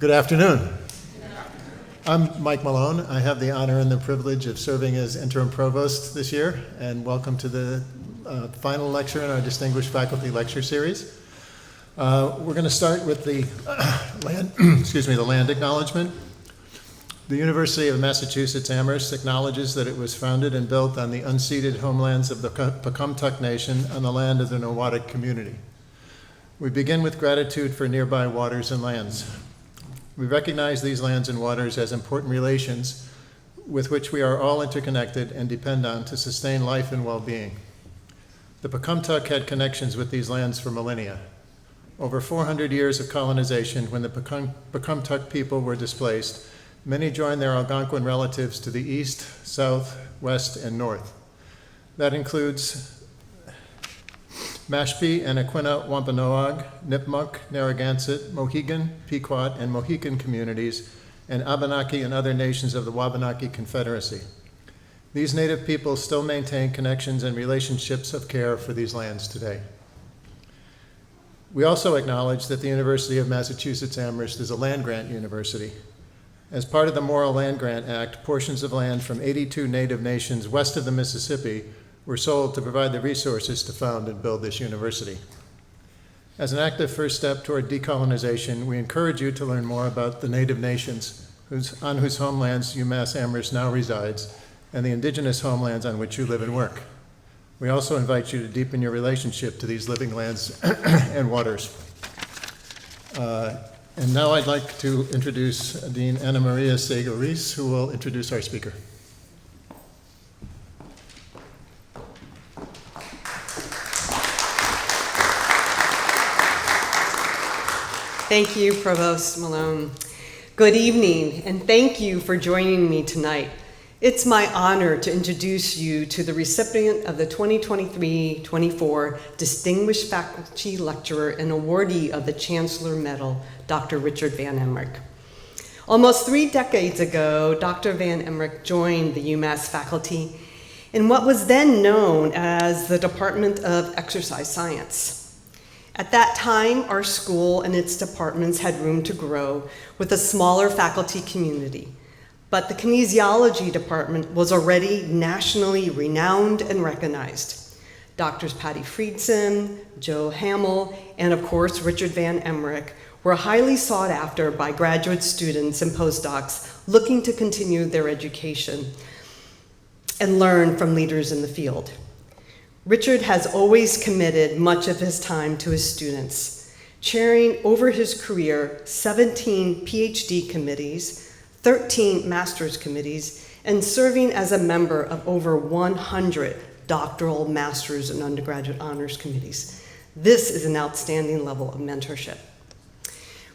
Good afternoon. I'm Mike Malone. I have the honor and the privilege of serving as interim provost this year, and welcome to the final lecture in our Distinguished Faculty Lecture Series. We're going to start with the land acknowledgement. The University of Massachusetts Amherst acknowledges that it was founded and built on the unceded homelands of the Pecumtuck Nation on the land of the Nawatic community. We begin with gratitude for nearby waters and lands. We recognize these lands and waters as important relations with which we are all interconnected and depend on to sustain life and well-being. The Pecumtuck had connections with these lands for millennia. Over 400 years of colonization, when the Pecumtuck people were displaced, many joined their Algonquin relatives to the east, south, west, and north. That includes Mashpee and Aquinnah Wampanoag, Nipmuc, Narragansett, Mohegan, Pequot, and Mohican communities, and Abenaki and other nations of the Wabanaki Confederacy. These native peoples still maintain connections and relationships of care for these lands today. We also acknowledge that the University of Massachusetts Amherst is a land-grant university. As part of the Morrill Land Grant Act, portions of land from 82 native nations west of the Mississippi were sold to provide the resources to found and build this university. As an active first step toward decolonization, we encourage you to learn more about the native nations on whose homelands UMass Amherst now resides, and the indigenous homelands on which you live and work. We also invite you to deepen your relationship to these living lands and waters. And now I'd like to introduce Dean Anna Maria Segal-Reese, who will introduce our speaker. Thank you, Provost Malone. Good evening, and thank you for joining me tonight. It's my honor to introduce you to the recipient of the 2023-24 Distinguished Faculty Lecturer and awardee of the Chancellor Medal, Dr. Richard van Emmerik. Almost 3 decades ago, Dr. van Emmerik joined the UMass faculty in what was then known as the Department of Exercise Science. At that time, our school and its departments had room to grow with a smaller faculty community. But the Kinesiology department was already nationally renowned and recognized. Doctors Patty Friedson, Joe Hamill, and of course, Richard van Emmerik were highly sought after by graduate students and postdocs looking to continue their education and learn from leaders in the field. Richard has always committed much of his time to his students, chairing over his career 17 PhD committees, 13 master's committees, and serving as a member of over 100 doctoral, master's, and undergraduate honors committees. This is an outstanding level of mentorship.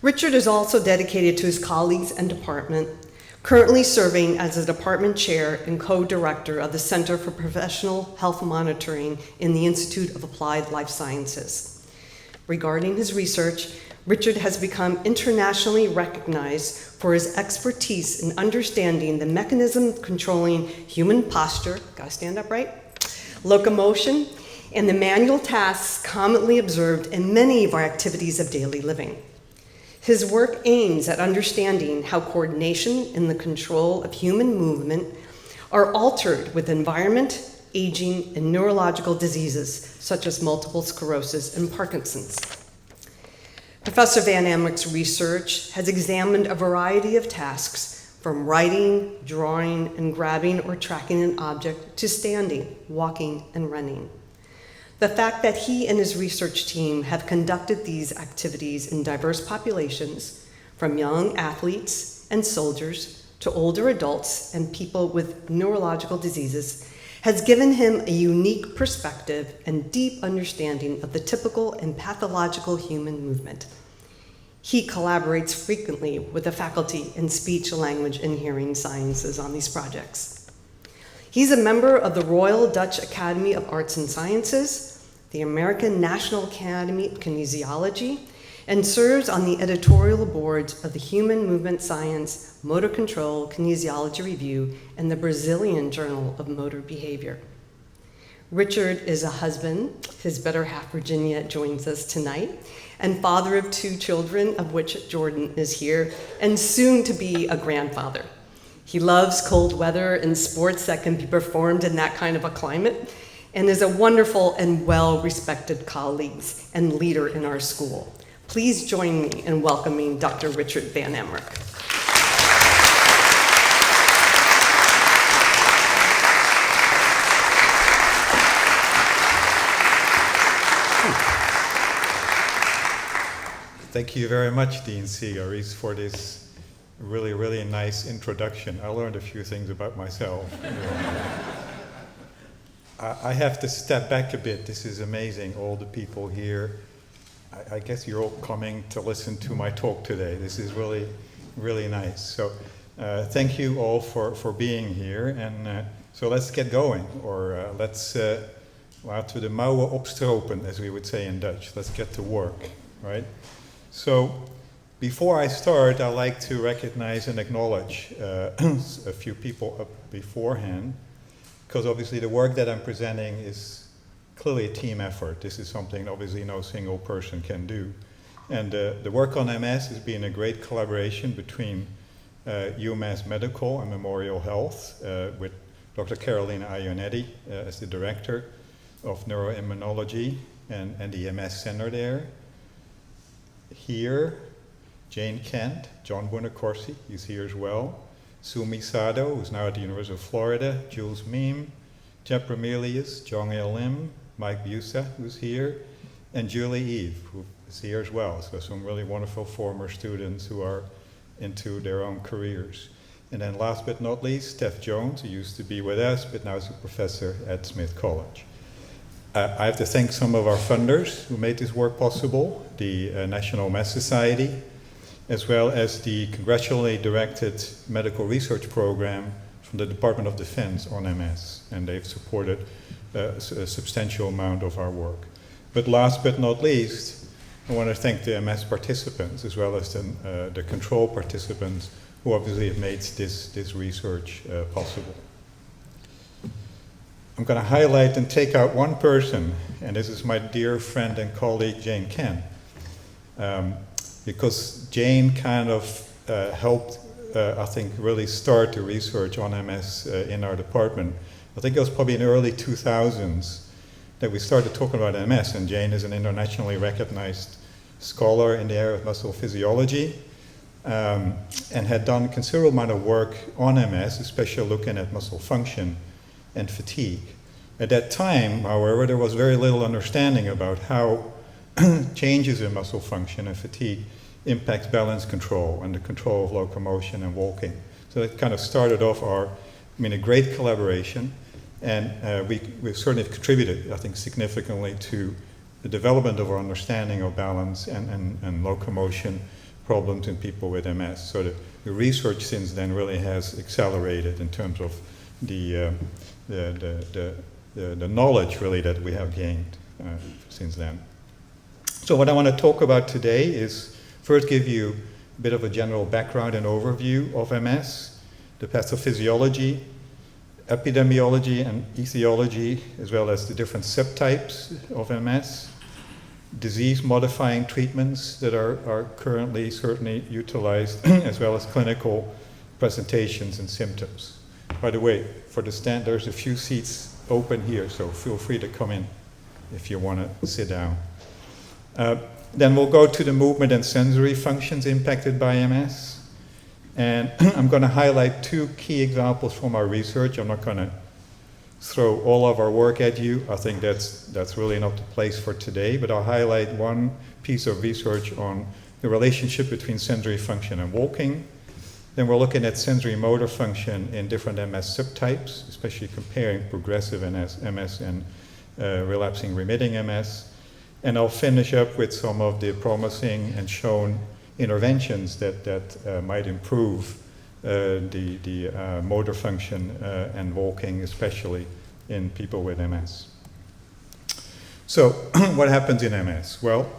Richard is also dedicated to his colleagues and department, currently serving as a department chair and co-director of the Center for Professional Health Monitoring in the Institute of Applied Life Sciences. Regarding his research, Richard has become internationally recognized for his expertise in understanding the mechanism controlling human posture, gotta stand up right, locomotion, and the manual tasks commonly observed in many of our activities of daily living. His work aims at understanding how coordination and the control of human movement are altered with environment, aging, and neurological diseases such as multiple sclerosis and Parkinson's. Professor van Emmerik's research has examined a variety of tasks from writing, drawing, and grabbing or tracking an object to standing, walking, and running. The fact that he and his research team have conducted these activities in diverse populations, from young athletes and soldiers to older adults and people with neurological diseases, has given him a unique perspective and deep understanding of the typical and pathological human movement. He collaborates frequently with the faculty in speech, language, and hearing sciences on these projects. He's a member of the Royal Dutch Academy of Arts and Sciences, the American National Academy of Kinesiology, and serves on the editorial boards of the Human Movement Science, Motor Control, Kinesiology Review, and the Brazilian Journal of Motor Behavior. Richard is a husband. His better half, Virginia, joins us tonight. and father of 2 children, of which Jordan is here, and soon to be a grandfather. He loves cold weather and sports that can be performed in that kind of a climate, and is a wonderful and well-respected colleague and leader in our school. Please join me in welcoming Dr. Richard van Emmerik. Thank you very much, Dean Segaris, for this really, really nice introduction. I learned a few things about myself. I have to step back a bit. This is amazing, all the people here. I guess you're all coming to listen to my talk today. This is really, really nice. So thank you all for being here. And so let's get going, or let's laten we de mouwen opstropen, as we would say in Dutch. Let's get to work, right? So before I start, I'd like to recognize and acknowledge a few people up beforehand, because obviously the work that I'm presenting is clearly a team effort. This is something obviously no single person can do. And the work on MS has been a great collaboration between UMass Medical and Memorial Health with Dr. Carolina Ionetti as the director of neuroimmunology and the MS Center there. Here, Jane Kent, John Buonacorsi, he's here as well. Sumi Sado, who's now at the University of Florida. Jules Meem, Jeb Ramelius, Jong-Il Lim, Mike Busa, who's here, and Julie Eve, who is here as well. So some really wonderful former students who are into their own careers. And then last but not least, Steph Jones, who used to be with us, but now is a professor at Smith College. I have to thank some of our funders who made this work possible, the National MS Society, as well as the congressionally directed medical research program from the Department of Defense on MS, and they've supported a substantial amount of our work. But last but not least, I want to thank the MS participants, as well as the control participants, who obviously have made this research possible. I'm going to highlight and take out one person, and this is my dear friend and colleague, Jane Kent. Because Jane kind of helped, I think, really start the research on MS in our department. I think it was probably in the early 2000s that we started talking about MS, and Jane is an internationally recognized scholar in the area of muscle physiology, and had done a considerable amount of work on MS, especially looking at muscle function and fatigue. At that time, however, there was very little understanding about how changes in muscle function and fatigue impacts balance control and the control of locomotion and walking. So it kind of started off a great collaboration, and we've certainly contributed, I think, significantly to the development of our understanding of balance and locomotion problems in people with MS. So the research since then really has accelerated in terms of the knowledge really that we have gained since then. So what I want to talk about today is first give you a bit of a general background and overview of MS, the pathophysiology, epidemiology and etiology, as well as the different subtypes of MS, disease-modifying treatments that are currently certainly utilized, as well as clinical presentations and symptoms. By the way, for the stand, there's a few seats open here, so feel free to come in if you want to sit down. Then we'll go to the movement and sensory functions impacted by MS. And I'm going to highlight 2 key examples from our research. I'm not going to throw all of our work at you. I think that's really not the place for today, but I'll highlight one piece of research on the relationship between sensory function and walking. Then we're looking at sensory motor function in different MS subtypes, especially comparing progressive MS and relapsing remitting MS. And I'll finish up with some of the promising and shown interventions that might improve the motor function and walking, especially in people with MS. So what happens in MS? Well,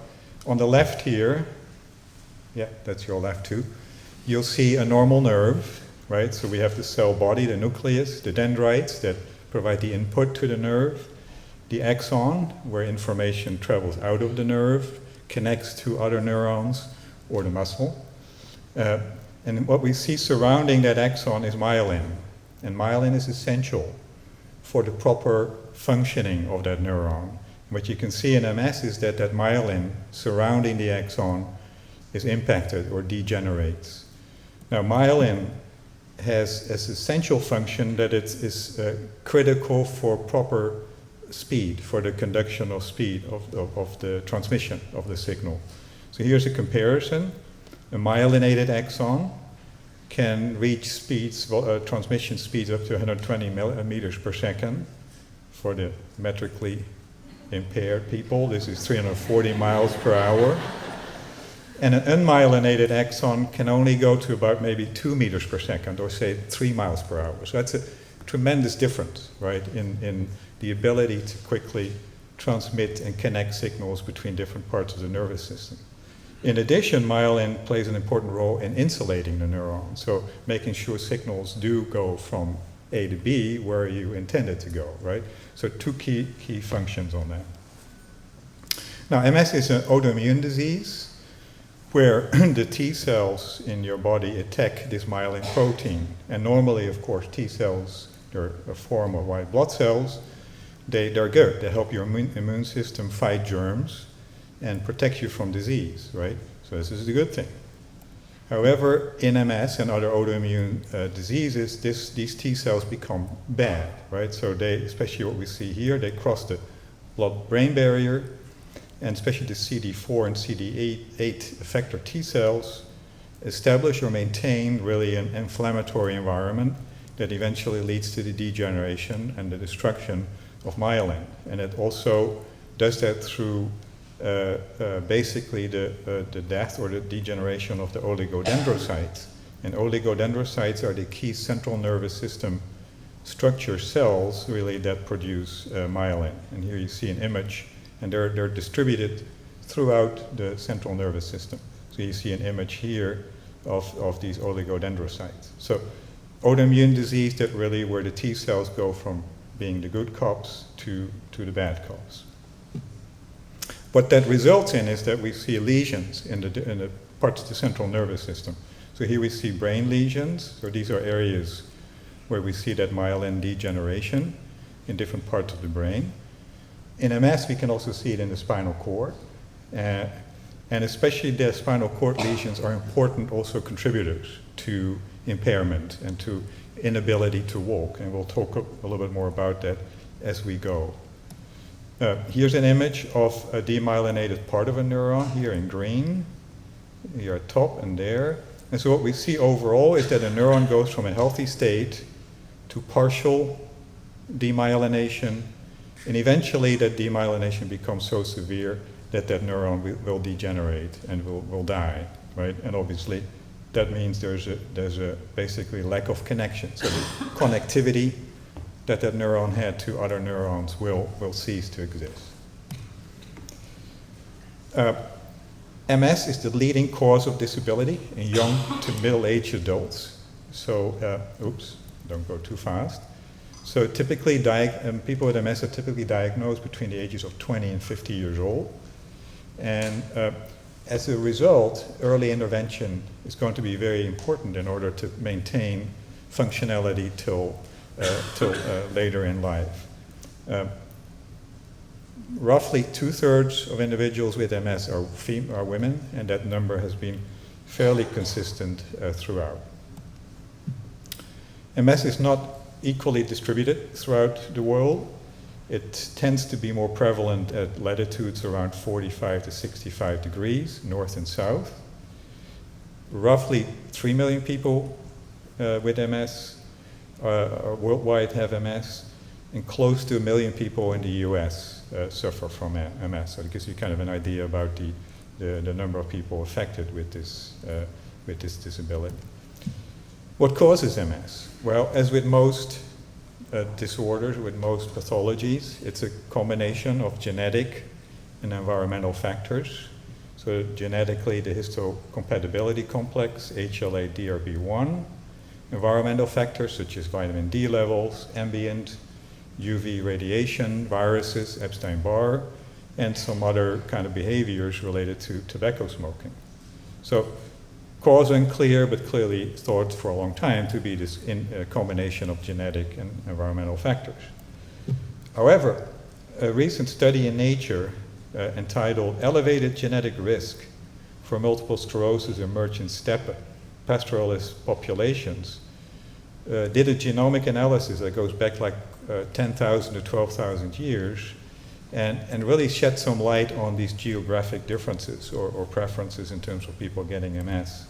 on the left here, yeah, that's your left too, you'll see a normal nerve, right? So we have the cell body, the nucleus, the dendrites that provide the input to the nerve, the axon, where information travels out of the nerve, connects to other neurons or the muscle. And what we see surrounding that axon is myelin. And myelin is essential for the proper functioning of that neuron. What you can see in MS is that that myelin surrounding the axon is impacted or degenerates. Now, myelin has as essential function that it is critical for proper speed, for the conductional speed of the transmission of the signal. So here's a comparison. A myelinated axon can reach speeds, transmission speeds up to 120 meters per second. For the metrically impaired people, this is 340 miles per hour. And an unmyelinated axon can only go to about maybe 2 meters per second, or say 3 miles per hour. So that's a tremendous difference, right, in the ability to quickly transmit and connect signals between different parts of the nervous system. In addition, myelin plays an important role in insulating the neuron, so making sure signals do go from A to B where you intend it to go, right? So two key functions on that. Now, MS is an autoimmune disease where the T cells in your body attack this myelin protein. And normally, of course, T cells, they're a form of white blood cells. They're good. They help your immune system fight germs and protect you from disease, right? So this is a good thing. However, in MS and other autoimmune diseases, these T cells become bad, right? So they, especially what we see here, they cross the blood-brain barrier, and especially the CD4 and CD8 effector T cells establish or maintain really an inflammatory environment that eventually leads to the degeneration and the destruction of myelin. And it also does that through basically the death or the degeneration of the oligodendrocytes. And oligodendrocytes are the key central nervous system structure cells really that produce myelin. And here you see an image, and they're distributed throughout the central nervous system. So you see an image here of these oligodendrocytes. So autoimmune disease that really where the T cells go from being the good cops to the bad cops. What that results in is that we see lesions in the parts of the central nervous system. So here we see brain lesions. So these are areas where we see that myelin degeneration in different parts of the brain. In MS, we can also see it in the spinal cord. And especially the spinal cord lesions are important also contributors to impairment and to inability to walk. And we'll talk a little bit more about that as we go. Here's an image of a demyelinated part of a neuron here in green, here at top and there. And so what we see overall is that a neuron goes from a healthy state to partial demyelination, and eventually that demyelination becomes so severe that that neuron will degenerate and will die, right? And obviously that means there's a basically lack of connection. So the connectivity that neuron had to other neurons will cease to exist. MS is the leading cause of disability in young to middle-aged adults. So, oops, don't go too fast. So typically, people with MS are typically diagnosed between the ages of 20 and 50 years old. And as a result, early intervention is going to be very important in order to maintain functionality till later in life. Roughly 2/3 of individuals with MS are women, and that number has been fairly consistent throughout. MS is not equally distributed throughout the world. It tends to be more prevalent at latitudes around 45 to 65 degrees, north and south. Roughly 3 million people with MS worldwide have MS, and close to 1 million people in the US suffer from MS. So it gives you kind of an idea about the number of people affected with this disability. What causes MS? Well, as with most disorders, with most pathologies, it's a combination of genetic and environmental factors. So genetically, the histocompatibility complex, HLA-DRB1, environmental factors such as vitamin D levels, ambient UV radiation, viruses, Epstein-Barr, and some other kind of behaviors related to tobacco smoking. So cause unclear, but clearly thought for a long time to be this combination of genetic and environmental factors. However, a recent study in Nature entitled Elevated Genetic Risk for Multiple Sclerosis Emerge in Steppe Pastoralist Populations did a genomic analysis that goes back like 10,000 to 12,000 years and really shed some light on these geographic differences or preferences in terms of people getting MS.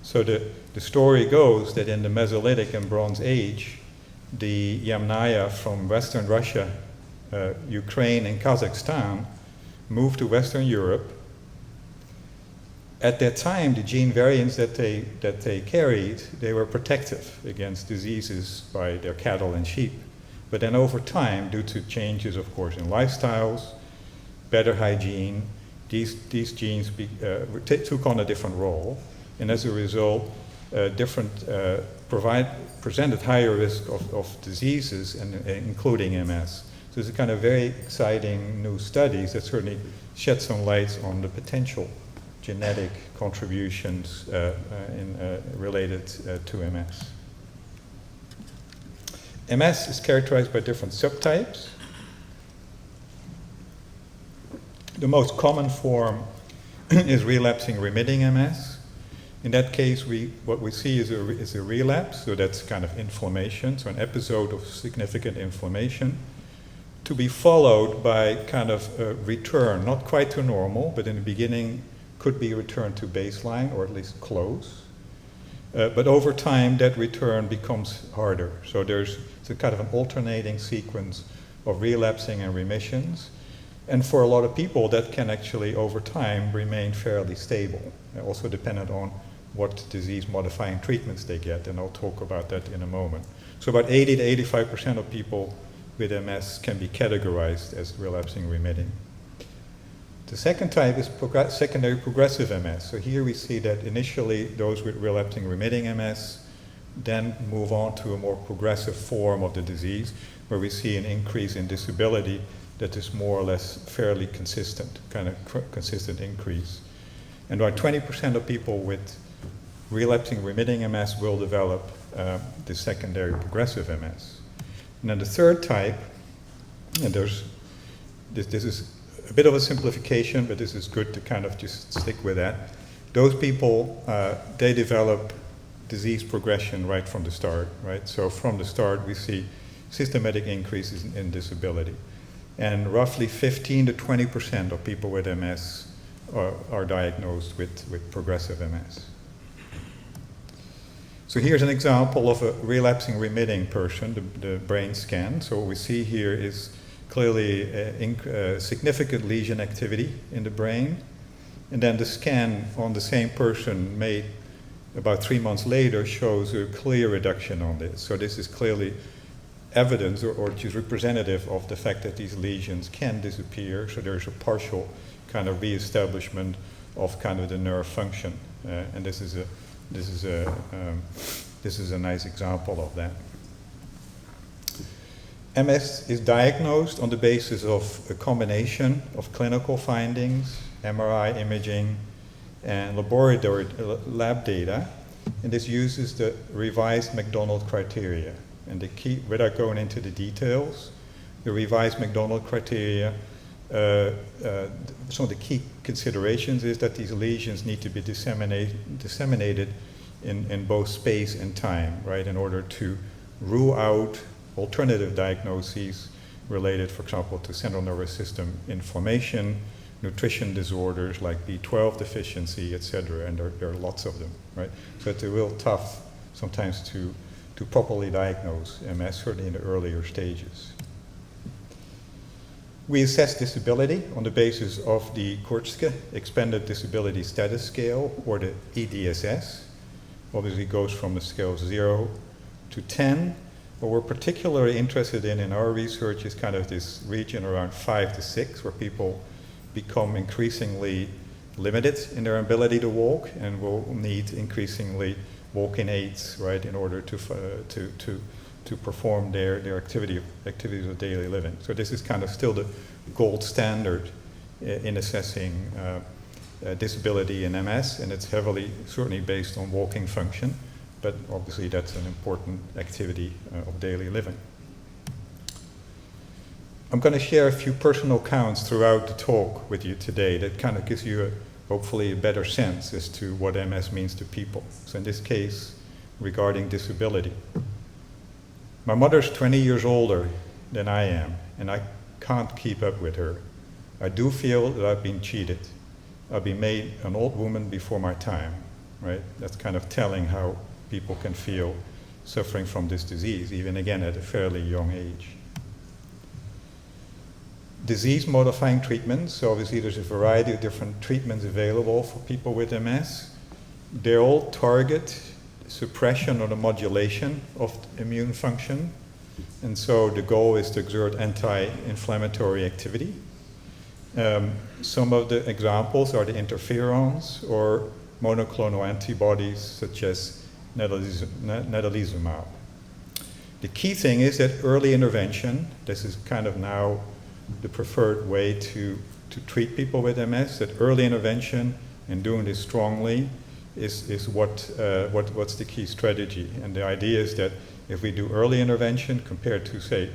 So the story goes that in the Mesolithic and Bronze Age, the Yamnaya from Western Russia, Ukraine, and Kazakhstan moved to Western Europe. At that time, the gene variants that they carried, they were protective against diseases by their cattle and sheep. But then over time, due to changes, of course, in lifestyles, better hygiene, these genes took on a different role. And as a result, presented higher risk of diseases, including MS. So it's a kind of very exciting new studies that certainly shed some light on the potential genetic contributions related to MS. MS is characterized by different subtypes. The most common form is relapsing remitting MS. In that case, what we see is a relapse, so that's kind of inflammation, so an episode of significant inflammation, to be followed by kind of a return, not quite to normal, but in the beginning could be returned to baseline, or at least close. But over time, that return becomes harder. So it's a kind of an alternating sequence of relapsing and remissions. And for a lot of people, that can actually, over time, remain fairly stable, also dependent on what disease-modifying treatments they get, and I'll talk about that in a moment. So about 80 to 85% of people with MS can be categorized as relapsing remitting. The second type is secondary progressive MS. So here we see that initially those with relapsing remitting MS then move on to a more progressive form of the disease, where we see an increase in disability that is more or less fairly consistent, kind of consistent increase. And about 20% of people with relapsing remitting MS will develop the secondary progressive MS. And then the third type, and this is a bit of a simplification, but this is good to kind of just stick with that. Those people, they develop disease progression right from the start, right? So from the start, we see systematic increases in disability. And roughly 15 to 20% of people with MS are diagnosed with progressive MS. So here's an example of a relapsing remitting person, the brain scan. So what we see here is clearly significant lesion activity in the brain. And then the scan on the same person made about 3 months later shows a clear reduction on this. So this is clearly evidence or just representative of the fact that these lesions can disappear. So there's a partial kind of reestablishment of kind of the nerve function. And this is a nice example of that. MS is diagnosed on the basis of a combination of clinical findings, MRI imaging, and laboratory lab data, and this uses the revised McDonald criteria. And the key, without going into the details, the revised McDonald criteria, some of the key considerations is that these lesions need to be disseminated in both space and time, right, in order to rule out alternative diagnoses related, for example, to central nervous system inflammation, nutrition disorders like B12 deficiency, etc., and there are lots of them, right? So it's real tough sometimes to properly diagnose MS, certainly in the earlier stages. We assess disability on the basis of the Kurzke Expanded Disability Status Scale, or the EDSS. Obviously it goes from a scale of 0 to 10. What we're particularly interested in our research is kind of this region around 5 to 6, where people become increasingly limited in their ability to walk and will need increasingly walking aids, right, in order to perform their activities of daily living. So this is kind of still the gold standard in assessing disability in MS, and it's heavily certainly based on walking function, but obviously that's an important activity of daily living. I'm going to share a few personal accounts throughout the talk with you today that kind of gives you hopefully a better sense as to what MS means to people. So in this case, regarding disability. My mother's 20 years older than I am, and I can't keep up with her. I do feel that I've been cheated. I've been made an old woman before my time, right? That's kind of telling how people can feel suffering from this disease, even again at a fairly young age. Disease-modifying treatments, so obviously there's a variety of different treatments available for people with MS. They all target suppression or the modulation of immune function, and so the goal is to exert anti-inflammatory activity. Some of the examples are the interferons or monoclonal antibodies such as natalizumab. The key thing is that early intervention, this is kind of now the preferred way to treat people with MS, that early intervention and doing this strongly is what's the key strategy. And the idea is that if we do early intervention compared to, say,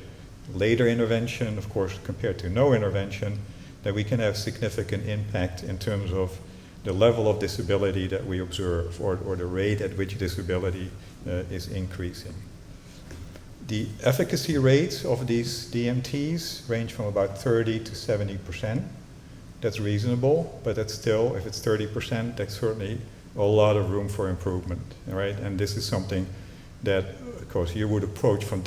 later intervention, of course, compared to no intervention, that we can have significant impact in terms of the level of disability that we observe or the rate at which disability is increasing. The efficacy rates of these DMTs range from about 30 to 70%. That's reasonable, but that's still, if it's 30%, that's certainly a lot of room for improvement, right? And this is something that, of course, you would approach from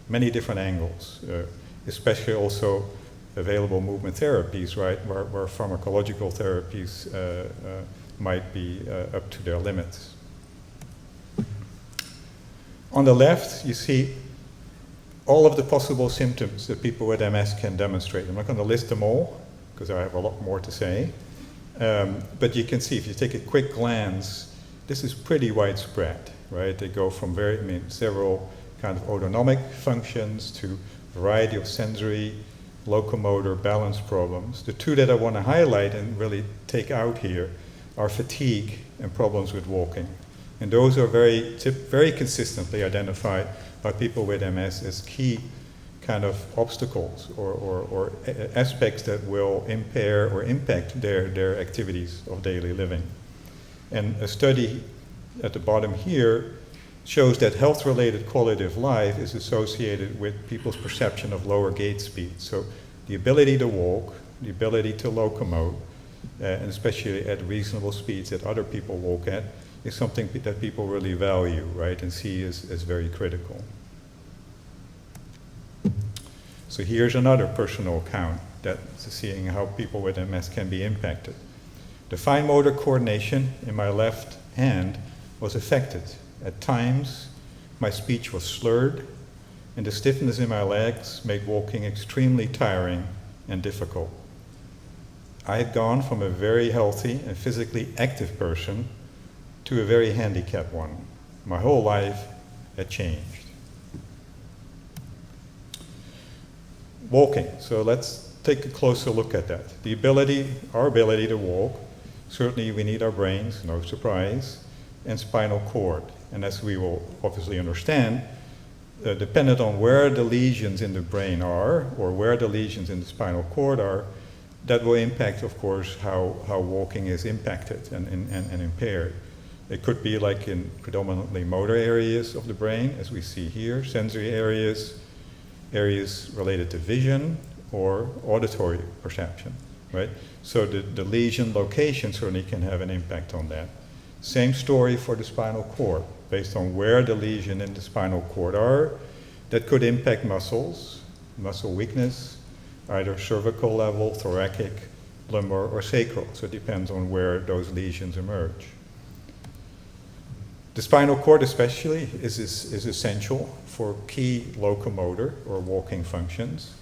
many different angles, especially also available movement therapies, right, where pharmacological therapies might be up to their limits. On the left, you see all of the possible symptoms that people with MS can demonstrate. I'm not going to list them all, because I have a lot more to say. But you can see, if you take a quick glance, this is pretty widespread, right? They go from several kind of autonomic functions to a variety of sensory, locomotor, balance problems. The two that I want to highlight and really take out here are fatigue and problems with walking. And those are very consistently identified by people with MS as key kind of obstacles or aspects that will impair or impact their activities of daily living. And a study at the bottom here shows that health-related quality of life is associated with people's perception of lower gait speed. So the ability to walk, the ability to locomote, and especially at reasonable speeds that other people walk at, is something that people really value, right, and see as very critical. So here's another personal account that's seeing how people with MS can be impacted. The fine motor coordination in my left hand was affected. At times, my speech was slurred, and the stiffness in my legs made walking extremely tiring and difficult. I had gone from a very healthy and physically active person to a very handicapped one. My whole life had changed. Walking, so let's take a closer look at that. Our ability to walk, certainly we need our brains, no surprise, and spinal cord. And as we will obviously understand, dependent on where the lesions in the brain are or where the lesions in the spinal cord are, that will impact, of course, how walking is impacted and impaired. It could be like in predominantly motor areas of the brain, as we see here, sensory areas related to vision or auditory perception, right? So the lesion location certainly can have an impact on that. Same story for the spinal cord. Based on where the lesion in the spinal cord are, that could impact muscles, muscle weakness, either cervical level, thoracic, lumbar, or sacral. So it depends on where those lesions emerge. The spinal cord especially is essential for key locomotor or walking functions.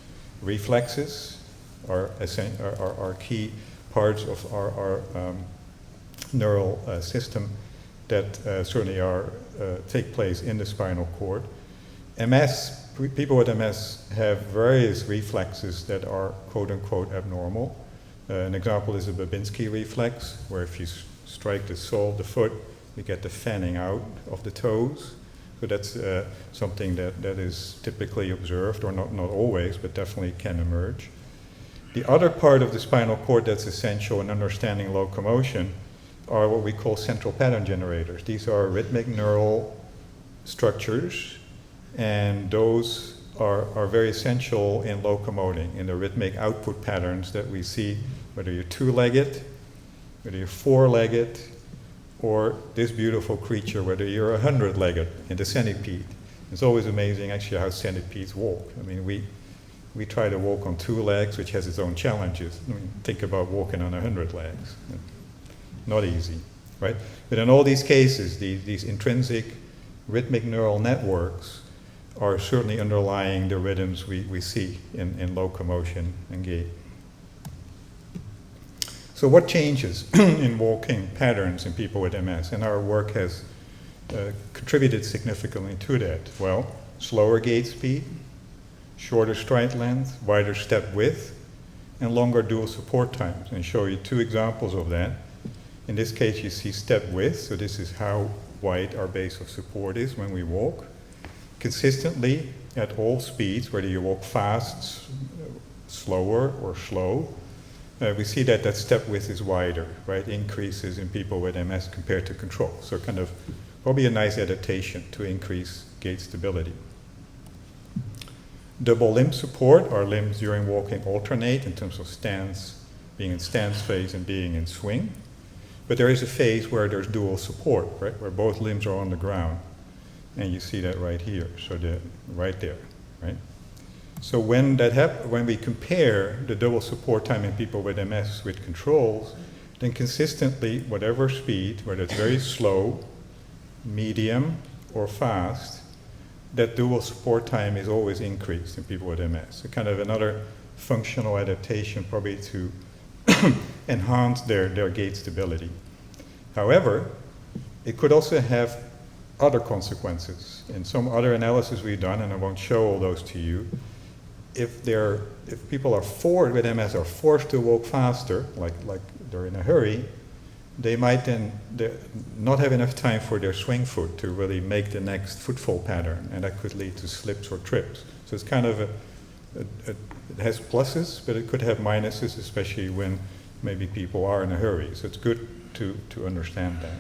Reflexes are key parts of our neural system that certainly take place in the spinal cord. People with MS have various reflexes that are quote-unquote abnormal. An example is a Babinski reflex, where if you strike the sole of the foot, you get the fanning out of the toes. So that's something that is typically observed, or not always, but definitely can emerge. The other part of the spinal cord that's essential in understanding locomotion are what we call central pattern generators. These are rhythmic neural structures, and those are very essential in locomoting, in the rhythmic output patterns that we see, whether you're two-legged, whether you're four-legged, or this beautiful creature, whether you're 100-legged in the centipede. It's always amazing actually how centipedes walk. I mean, we try to walk on 2 legs, which has its own challenges. I mean, think about walking on 100 legs. Not easy, right? But in all these cases, these intrinsic rhythmic neural networks are certainly underlying the rhythms we see in locomotion and gait. So what changes in walking patterns in people with MS? And our work has contributed significantly to that. Well, slower gait speed, shorter stride length, wider step width, and longer dual support times. And I'll show you 2 examples of that. In this case, you see step width, so this is how wide our base of support is when we walk. Consistently at all speeds, whether you walk fast, slower, or slow, we see that step width is wider, right? Increases in people with MS compared to control. So kind of probably a nice adaptation to increase gait stability. Double limb support, our limbs during walking alternate in terms of stance, being in stance phase and being in swing. But there is a phase where there's dual support, right? Where both limbs are on the ground. And you see that right here, so right there, right? So when we compare the double support time in people with MS with controls, then consistently, whatever speed, whether it's very slow, medium, or fast, that dual support time is always increased in people with MS. So kind of another functional adaptation probably to enhance their gait stability. However, it could also have other consequences. In some other analysis we've done, and I won't show all those to you, if people with MS are forced to walk faster, like they're in a hurry, they might then not have enough time for their swing foot to really make the next footfall pattern, and that could lead to slips or trips. So it's kind of it has pluses, but it could have minuses, especially when maybe people are in a hurry. So it's good to understand that.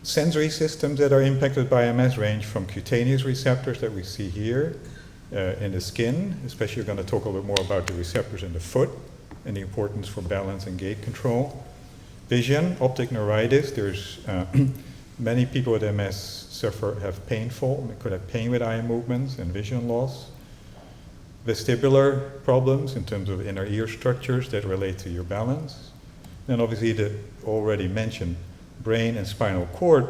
Sensory systems that are impacted by MS range from cutaneous receptors that we see here in the skin, especially we're going to talk a little bit more about the receptors in the foot and the importance for balance and gait control. Vision, optic neuritis, there's many people with MS have could have pain with eye movements and vision loss. Vestibular problems in terms of inner ear structures that relate to your balance. And obviously the already mentioned brain and spinal cord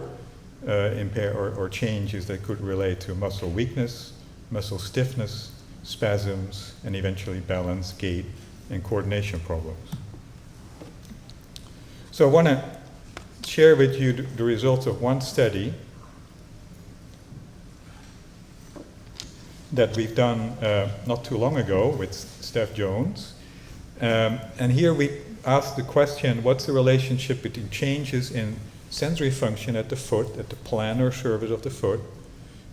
impair or changes that could relate to muscle weakness, muscle stiffness, spasms, and eventually balance, gait, and coordination problems. So I want to share with you the results of one study that we've done not too long ago with Steph Jones. And here we asked the question, what's the relationship between changes in sensory function at the foot, at the plantar surface of the foot,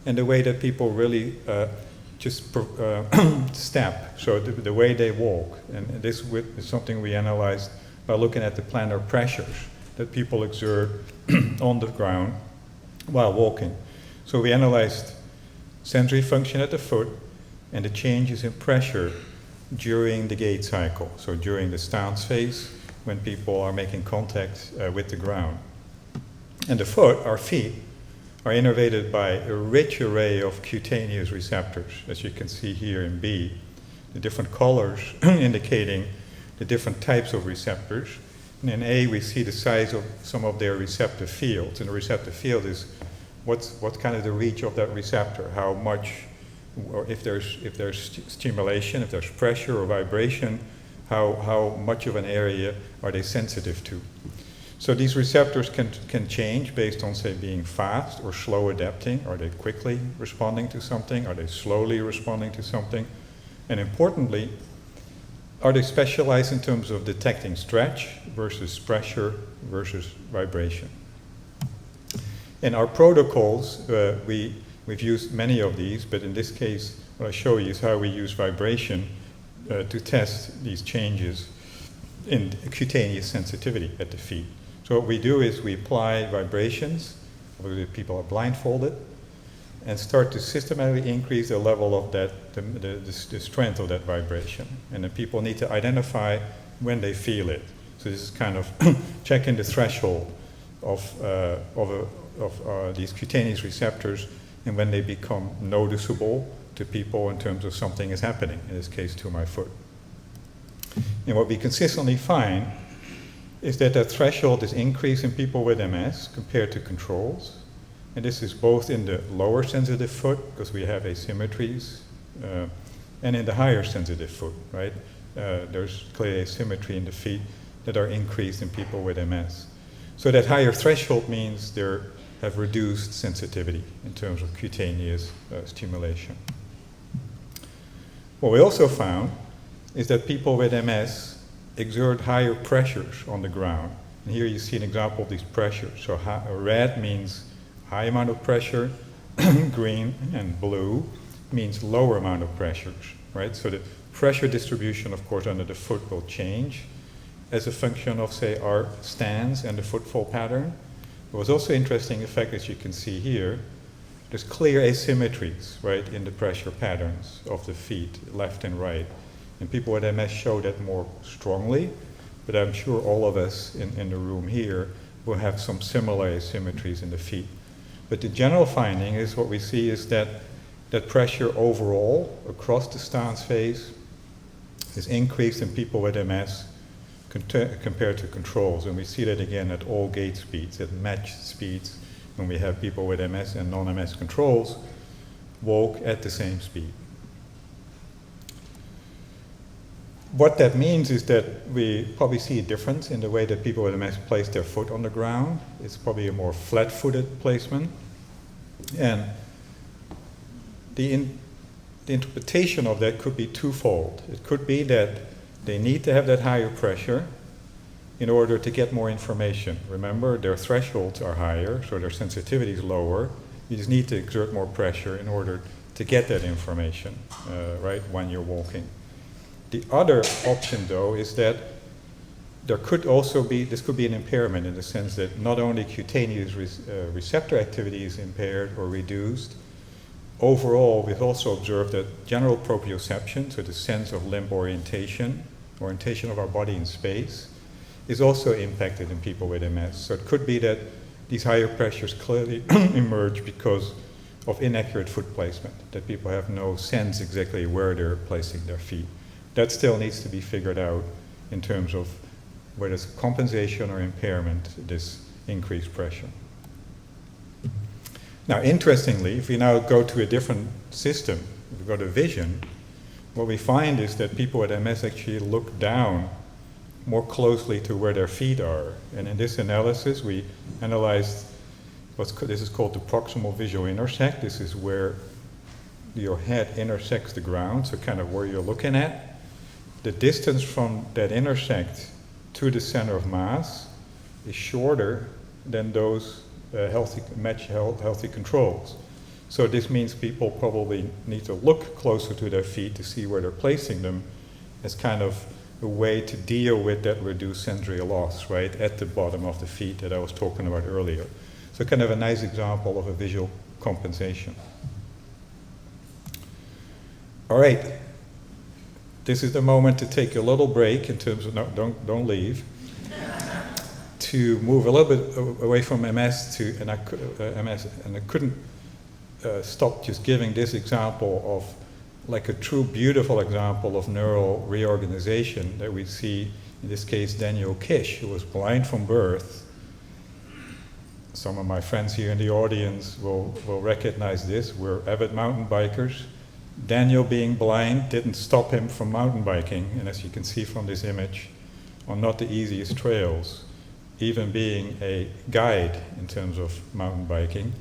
and the way that people really step, so the way they walk. And this is something we analyzed by looking at the plantar pressures that people exert on the ground while walking. So we analyzed sensory function at the foot and the changes in pressure during the gait cycle, so during the stance phase when people are making contact with the ground. And the foot, our feet, are innervated by a rich array of cutaneous receptors, as you can see here in B, the different colors indicating the different types of receptors. And in A, we see the size of some of their receptive fields. And the receptive field is what's kind of the reach of that receptor, how much, or if there's stimulation, if there's pressure or vibration, how much of an area are they sensitive to. So these receptors can change based on, say, being fast or slow adapting. Are they quickly responding to something? Are they slowly responding to something? And importantly, are they specialized in terms of detecting stretch versus pressure versus vibration? In our protocols, we've used many of these, but in this case, what I show you is how we use vibration to test these changes in cutaneous sensitivity at the feet. So what we do is we apply vibrations, whether people are blindfolded, and start to systematically increase the level of that, the strength of that vibration. And then people need to identify when they feel it. So this is kind of checking the threshold of these cutaneous receptors and when they become noticeable to people in terms of something is happening, in this case to my foot. And what we consistently find is that threshold is increased in people with MS compared to controls. And this is both in the lower sensitive foot, because we have asymmetries, and in the higher sensitive foot, right? There's clearly asymmetry in the feet that are increased in people with MS. So that higher threshold means they have reduced sensitivity in terms of cutaneous stimulation. What we also found is that people with MS exert higher pressures on the ground. And here you see an example of these pressures. So red means high amount of pressure, green and blue means lower amount of pressures, right? So the pressure distribution, of course, under the foot will change as a function of, say, our stance and the footfall pattern. It was also interesting effect, as you can see here, there's clear asymmetries, right, in the pressure patterns of the feet, left and right. And people with MS show that more strongly, but I'm sure all of us in the room here will have some similar asymmetries in the feet. But the general finding is what we see is that pressure overall across the stance phase is increased in people with MS compared to controls. And we see that again at all gait speeds, at matched speeds, when we have people with MS and non-MS controls walk at the same speed. What that means is that we probably see a difference in the way that people with MS place their foot on the ground. It's probably a more flat-footed placement. And the interpretation of that could be twofold. It could be that they need to have that higher pressure in order to get more information. Remember, their thresholds are higher, so their sensitivity is lower. You just need to exert more pressure in order to get that information, right, when you're walking. The other option, though, is that there could also be, this could be an impairment in the sense that not only cutaneous receptor activity is impaired or reduced, overall we've also observed that general proprioception, so the sense of limb orientation of our body in space, is also impacted in people with MS. So it could be that these higher pressures clearly emerge because of inaccurate foot placement, that people have no sense exactly where they're placing their feet. That still needs to be figured out in terms of whether it's compensation or impairment, this increased pressure. Now, interestingly, if we now go to a different system, if we go to vision, what we find is that people with MS actually look down more closely to where their feet are. And in this analysis, we analyzed this is called the proximal visual intersect. This is where your head intersects the ground, so kind of where you're looking at. The distance from that intersect to the center of mass is shorter than those healthy controls. So this means people probably need to look closer to their feet to see where they're placing them as kind of a way to deal with that reduced sensory loss, right, at the bottom of the feet that I was talking about earlier. So kind of a nice example of a visual compensation. All right. This is the moment to take a little break in terms of, no, don't leave, to move a little bit away from MS to MS, and I couldn't stop just giving this example of like a true beautiful example of neural reorganization that we see, in this case, Daniel Kish, who was blind from birth. Some of my friends here in the audience will recognize this. We're avid mountain bikers. Daniel, being blind, didn't stop him from mountain biking, and as you can see from this image, on not the easiest trails, even being a guide in terms of mountain biking.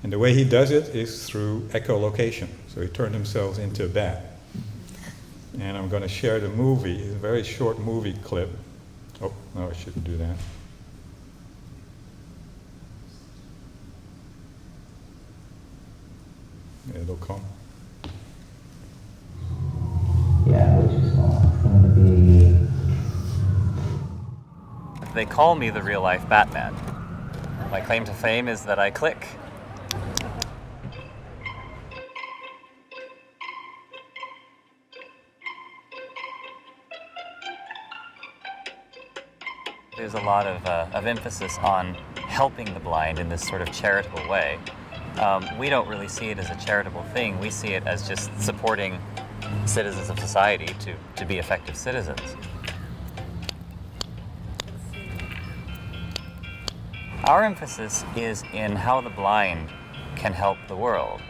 And the way he does it is through echolocation. So he turned himself into a bat. and I'm going to share the movie, a very short movie clip. Oh, no, I shouldn't do that. It'll come. Yeah, way too small. I'm gonna be. They call me the real-life Batman. My claim to fame is that I click. There's a lot of emphasis on helping the blind in this sort of charitable way. We don't really see it as a charitable thing. We see it as just supporting citizens of society to be effective citizens. Our emphasis is in how the blind can help the world.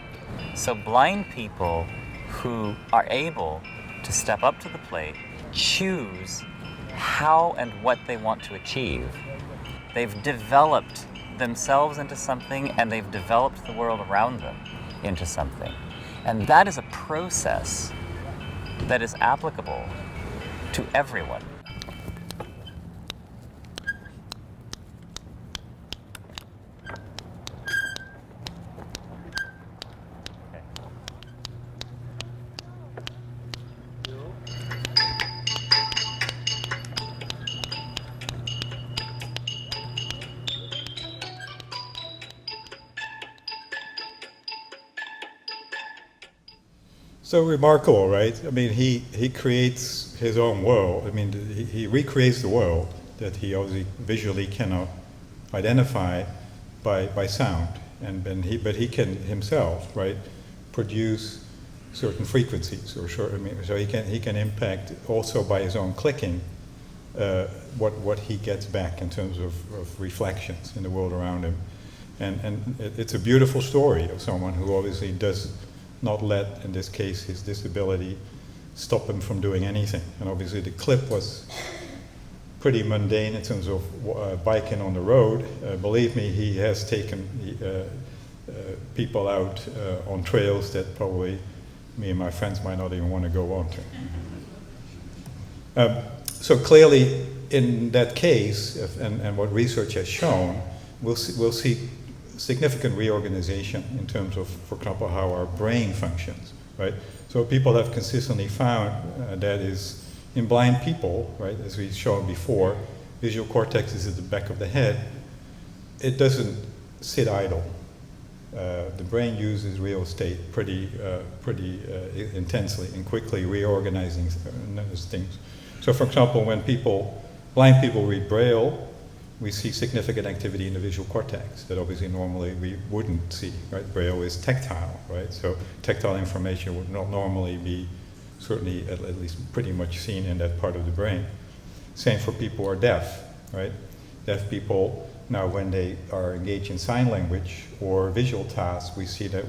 So blind people who are able to step up to the plate, choose how and what they want to achieve. They've developed themselves into something, and they've developed the world around them into something. And that is a process that is applicable to everyone. So remarkable, right? I mean, he creates his own world. I mean, he recreates the world that he obviously visually cannot identify by sound, but he can himself, right, produce certain frequencies, or so he can impact also by his own clicking what he gets back in terms of reflections in the world around him, and it's a beautiful story of someone who obviously does not let, in this case, his disability stop him from doing anything. And obviously the clip was pretty mundane in terms of biking on the road. Believe me, he has taken people out on trails that probably me and my friends might not even want to go on to. So clearly, in that case, and what research has shown, we'll see significant reorganization in terms of, for example, how our brain functions, right? So people have consistently found that is in blind people, right, as we've shown before, visual cortex is at the back of the head. It doesn't sit idle. The brain uses real estate pretty intensely and quickly reorganizing things. So for example, when blind people read Braille, we see significant activity in the visual cortex that obviously normally we wouldn't see, right? Braille is tactile, right? So tactile information would not normally be certainly at least pretty much seen in that part of the brain. Same for people who are deaf, right? Deaf people, now when they are engaged in sign language or visual tasks, we see that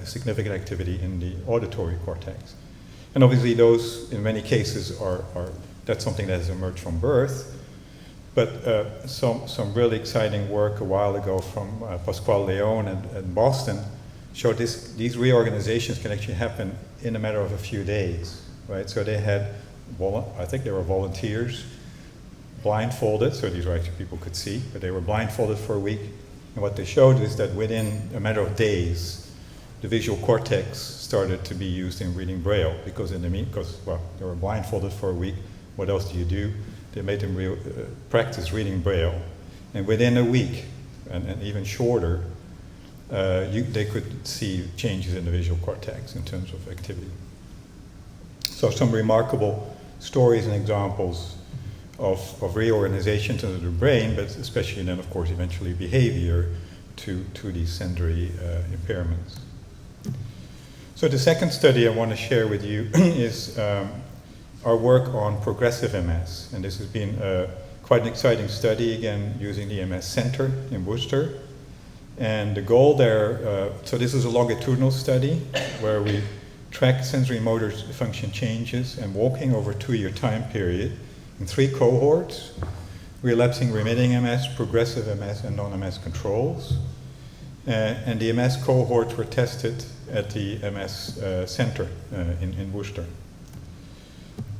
significant activity in the auditory cortex. And obviously those, in many cases, that's something that has emerged from birth. But some really exciting work a while ago from Pasquale Leone in Boston showed these reorganizations can actually happen in a matter of a few days, right? So they had, I think they were volunteers, blindfolded, so these were actually people could see, but they were blindfolded for a week. And what they showed is that within a matter of days, the visual cortex started to be used in reading Braille, because they were blindfolded for a week. What else do you do? They made them practice reading Braille. And within a week, and even shorter, they could see changes in the visual cortex in terms of activity. So some remarkable stories and examples of reorganizations of the brain, but especially then, of course, eventually behavior to these sensory impairments. So the second study I want to share with you is our work on progressive MS, and this has been quite an exciting study, again, using the MS Center in Worcester. And the goal there, so this is a longitudinal study where we track sensory motor function changes and walking over a 2-year time period in 3 cohorts: relapsing remitting MS, progressive MS, and non-MS controls. And the MS cohorts were tested at the MS Center in Worcester.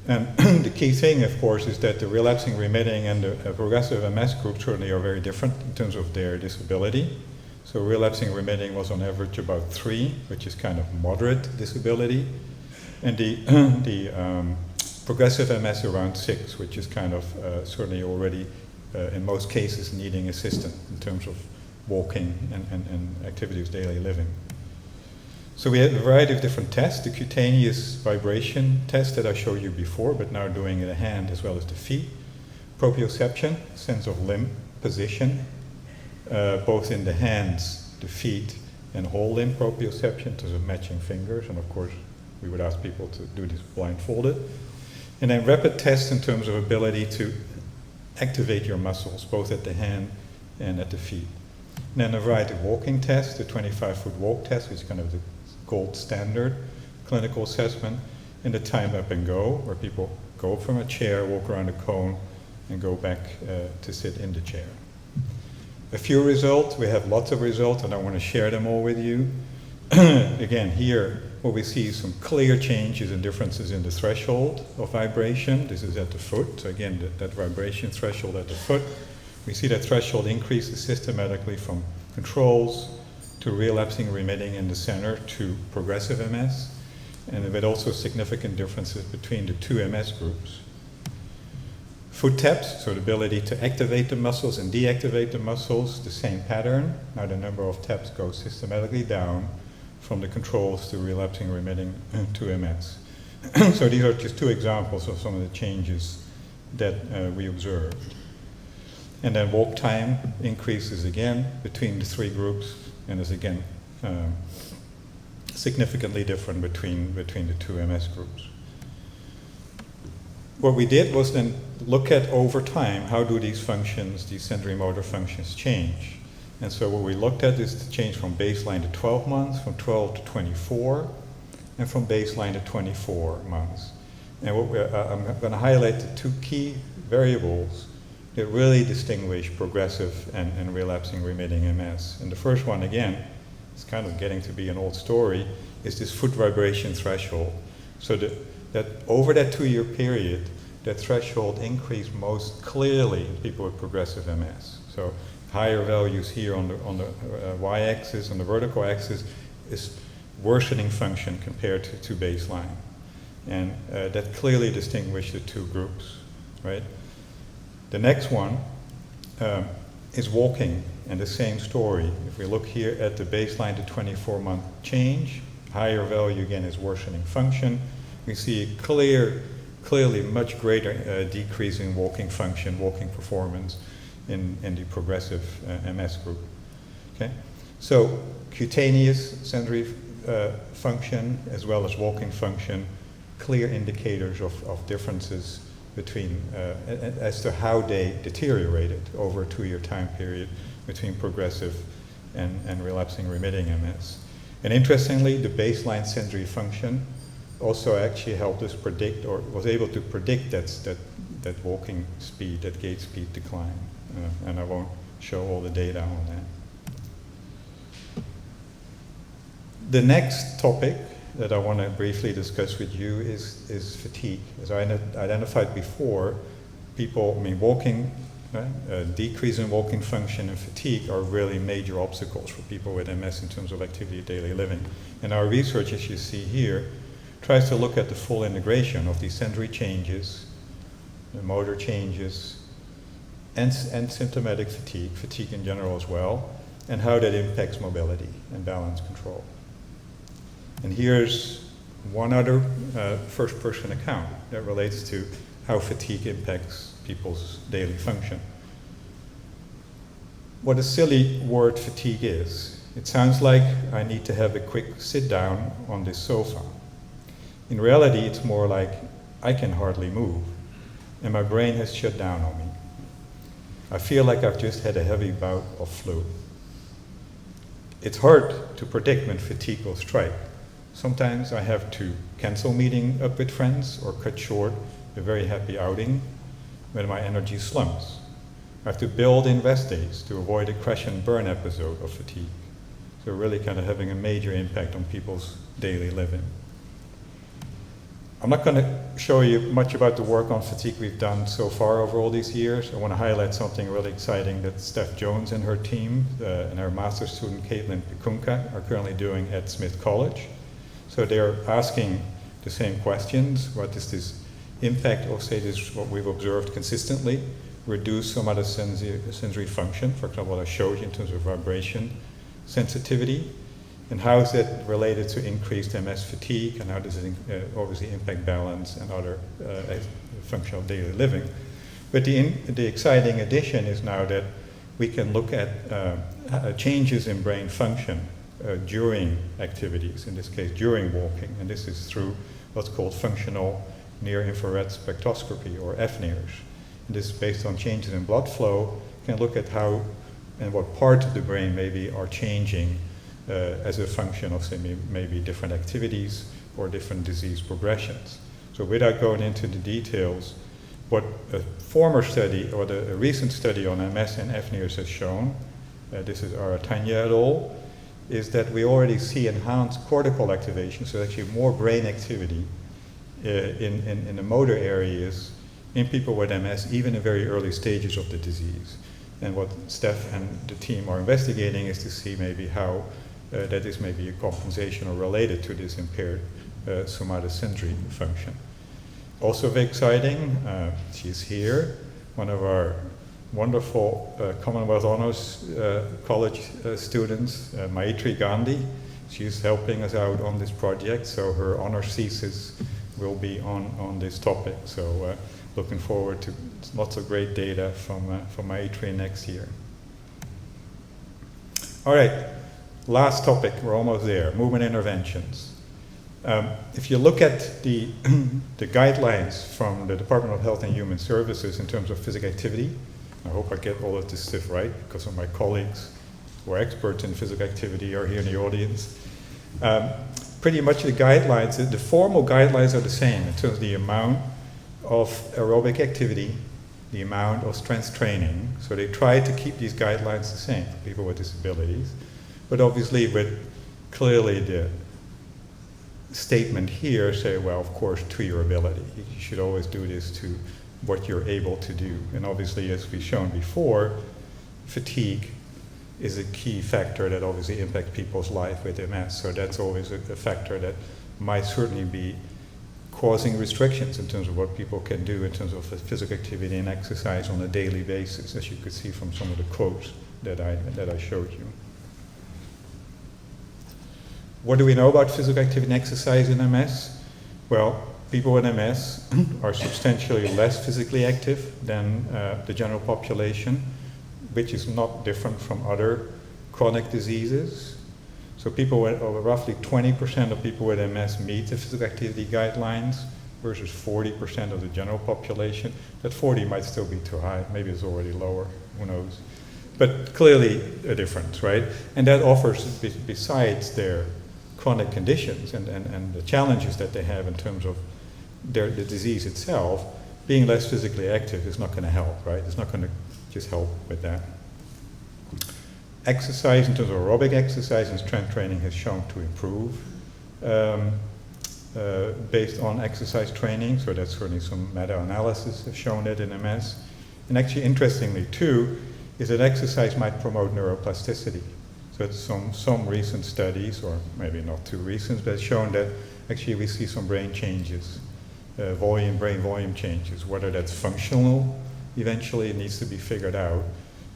And the key thing, of course, is that the relapsing remitting and the progressive MS group certainly are very different in terms of their disability. So relapsing remitting was on average about 3, which is kind of moderate disability. And the progressive MS around 6, which is kind of certainly already, in most cases, needing assistance in terms of walking and activity of daily living. So we had a variety of different tests, the cutaneous vibration test that I showed you before, but now doing in the hand as well as the feet. Proprioception, sense of limb position, both in the hands, the feet, and whole limb proprioception, in terms of matching fingers, and of course we would ask people to do this blindfolded. And then rapid tests in terms of ability to activate your muscles, both at the hand and at the feet. And then a variety of walking tests, the 25-foot walk test, which is kind of the gold standard clinical assessment, and the time up and go, where people go from a chair, walk around a cone, and go back to sit in the chair. A few results, we have lots of results, and I want to share them all with you. Again, here, what we see is some clear changes and differences in the threshold of vibration. This is at the foot, so again, that vibration threshold at the foot. We see that threshold increases systematically from controls to relapsing remitting in the center to progressive MS, and with also significant differences between the two MS groups. Foot taps, so the ability to activate the muscles and deactivate the muscles, the same pattern. Now the number of taps goes systematically down from the controls to relapsing remitting to MS. So these are just 2 examples of some of the changes that we observed. And then walk time increases again between the 3 groups, and is again significantly different between the 2 MS groups. What we did was then look at over time, how do these functions, these sensory motor functions change? And so what we looked at is the change from baseline to 12 months, from 12 to 24, and from baseline to 24 months. And what I'm going to highlight the 2 key variables that really distinguish progressive and relapsing remitting MS. And the first one, again, it's kind of getting to be an old story, is this foot vibration threshold. So that over that 2-year period, that threshold increased most clearly in people with progressive MS. So higher values here on the y-axis, on the vertical axis, is worsening function compared to baseline. And that clearly distinguished the 2 groups, right? The next one is walking, and the same story. If we look here at the baseline to 24-month change, higher value again is worsening function. We see a clearly much greater decrease in walking function, walking performance in the progressive MS group. Okay, so cutaneous sensory function as well as walking function, clear indicators of differences between as to how they deteriorated over a 2-year time period between progressive and relapsing remitting MS. And interestingly, the baseline sensory function also actually helped us predict, or was able to predict that walking speed, that gait speed decline. And I won't show all the data on that. The next topic that I want to briefly discuss with you is fatigue. As I identified before, walking, decrease in walking function and fatigue are really major obstacles for people with MS in terms of activity of daily living. And our research, as you see here, tries to look at the full integration of these sensory changes, the motor changes, and symptomatic fatigue in general as well, and how that impacts mobility and balance control. And here's one other first-person account that relates to how fatigue impacts people's daily function. What a silly word fatigue is. It sounds like I need to have a quick sit down on this sofa. In reality, it's more like I can hardly move, and my brain has shut down on me. I feel like I've just had a heavy bout of flu. It's hard to predict when fatigue will strike. Sometimes I have to cancel meeting up with friends or cut short a very happy outing when my energy slumps. I have to build in rest days to avoid a crash and burn episode of fatigue. So really kind of having a major impact on people's daily living. I'm not going to show you much about the work on fatigue we've done so far over all these years. I want to highlight something really exciting that Steph Jones and her team and her master's student Caitlin Pikunka are currently doing at Smith College. So they're asking the same questions. What is this impact of, say, this, what we've observed consistently, reduce somatosensory function, for example, what I showed you in terms of vibration sensitivity, and how is that related to increased MS fatigue, and how does it obviously impact balance and other functional daily living. But the exciting addition is now that we can look at changes in brain function during activities, in this case during walking, and this is through what's called functional near-infrared spectroscopy, or FNIRS. And this is based on changes in blood flow. You can look at how and what parts of the brain maybe are changing as a function of, say, maybe different activities or different disease progressions. So without going into the details, what a former study, or a recent study on MS and FNIRS has shown, this is Aratanya et al., is that we already see enhanced cortical activation, so actually more brain activity in the motor areas in people with MS, even in very early stages of the disease. And what Steph and the team are investigating is to see maybe how that is maybe a compensation or related to this impaired somatosensory function. Also very exciting, she's here, one of our wonderful Commonwealth Honors College students, Maitri Gandhi. She's helping us out on this project, so her honors thesis will be on this topic. So looking forward to lots of great data from Maitri next year. All right, last topic, we're almost there, movement interventions. If you look at the guidelines from the Department of Health and Human Services in terms of physical activity, I hope I get all of this stuff right, because of my colleagues who are experts in physical activity are here in the audience. Pretty much the guidelines, the formal guidelines are the same in terms of the amount of aerobic activity, the amount of strength training. So they try to keep these guidelines the same for people with disabilities. But obviously with clearly the statement here say, well, of course, to your ability. You should always do this to what you're able to do. And obviously, as we've shown before, fatigue is a key factor that obviously impacts people's life with MS. So that's always a factor that might certainly be causing restrictions in terms of what people can do in terms of physical activity and exercise on a daily basis, as you could see from some of the quotes that I showed you. What do we know about physical activity and exercise in MS? Well, people with MS are substantially less physically active than the general population, which is not different from other chronic diseases. So people with, roughly 20% of people with MS meet the physical activity guidelines versus 40% of the general population. That 40 might still be too high, maybe it's already lower, who knows. But clearly a difference, right? And that offers, besides their chronic conditions and the challenges that they have in terms of the disease itself, being less physically active is not going to help, right? It's not going to just help with that. Exercise, in terms of aerobic exercise and strength training, has shown to improve based on exercise training, so that's certainly some meta-analysis have shown it in MS. And actually, interestingly too, is that exercise might promote neuroplasticity. So it's some recent studies, or maybe not too recent, but it's shown that actually we see some brain changes, brain volume changes. Whether that's functional, eventually it needs to be figured out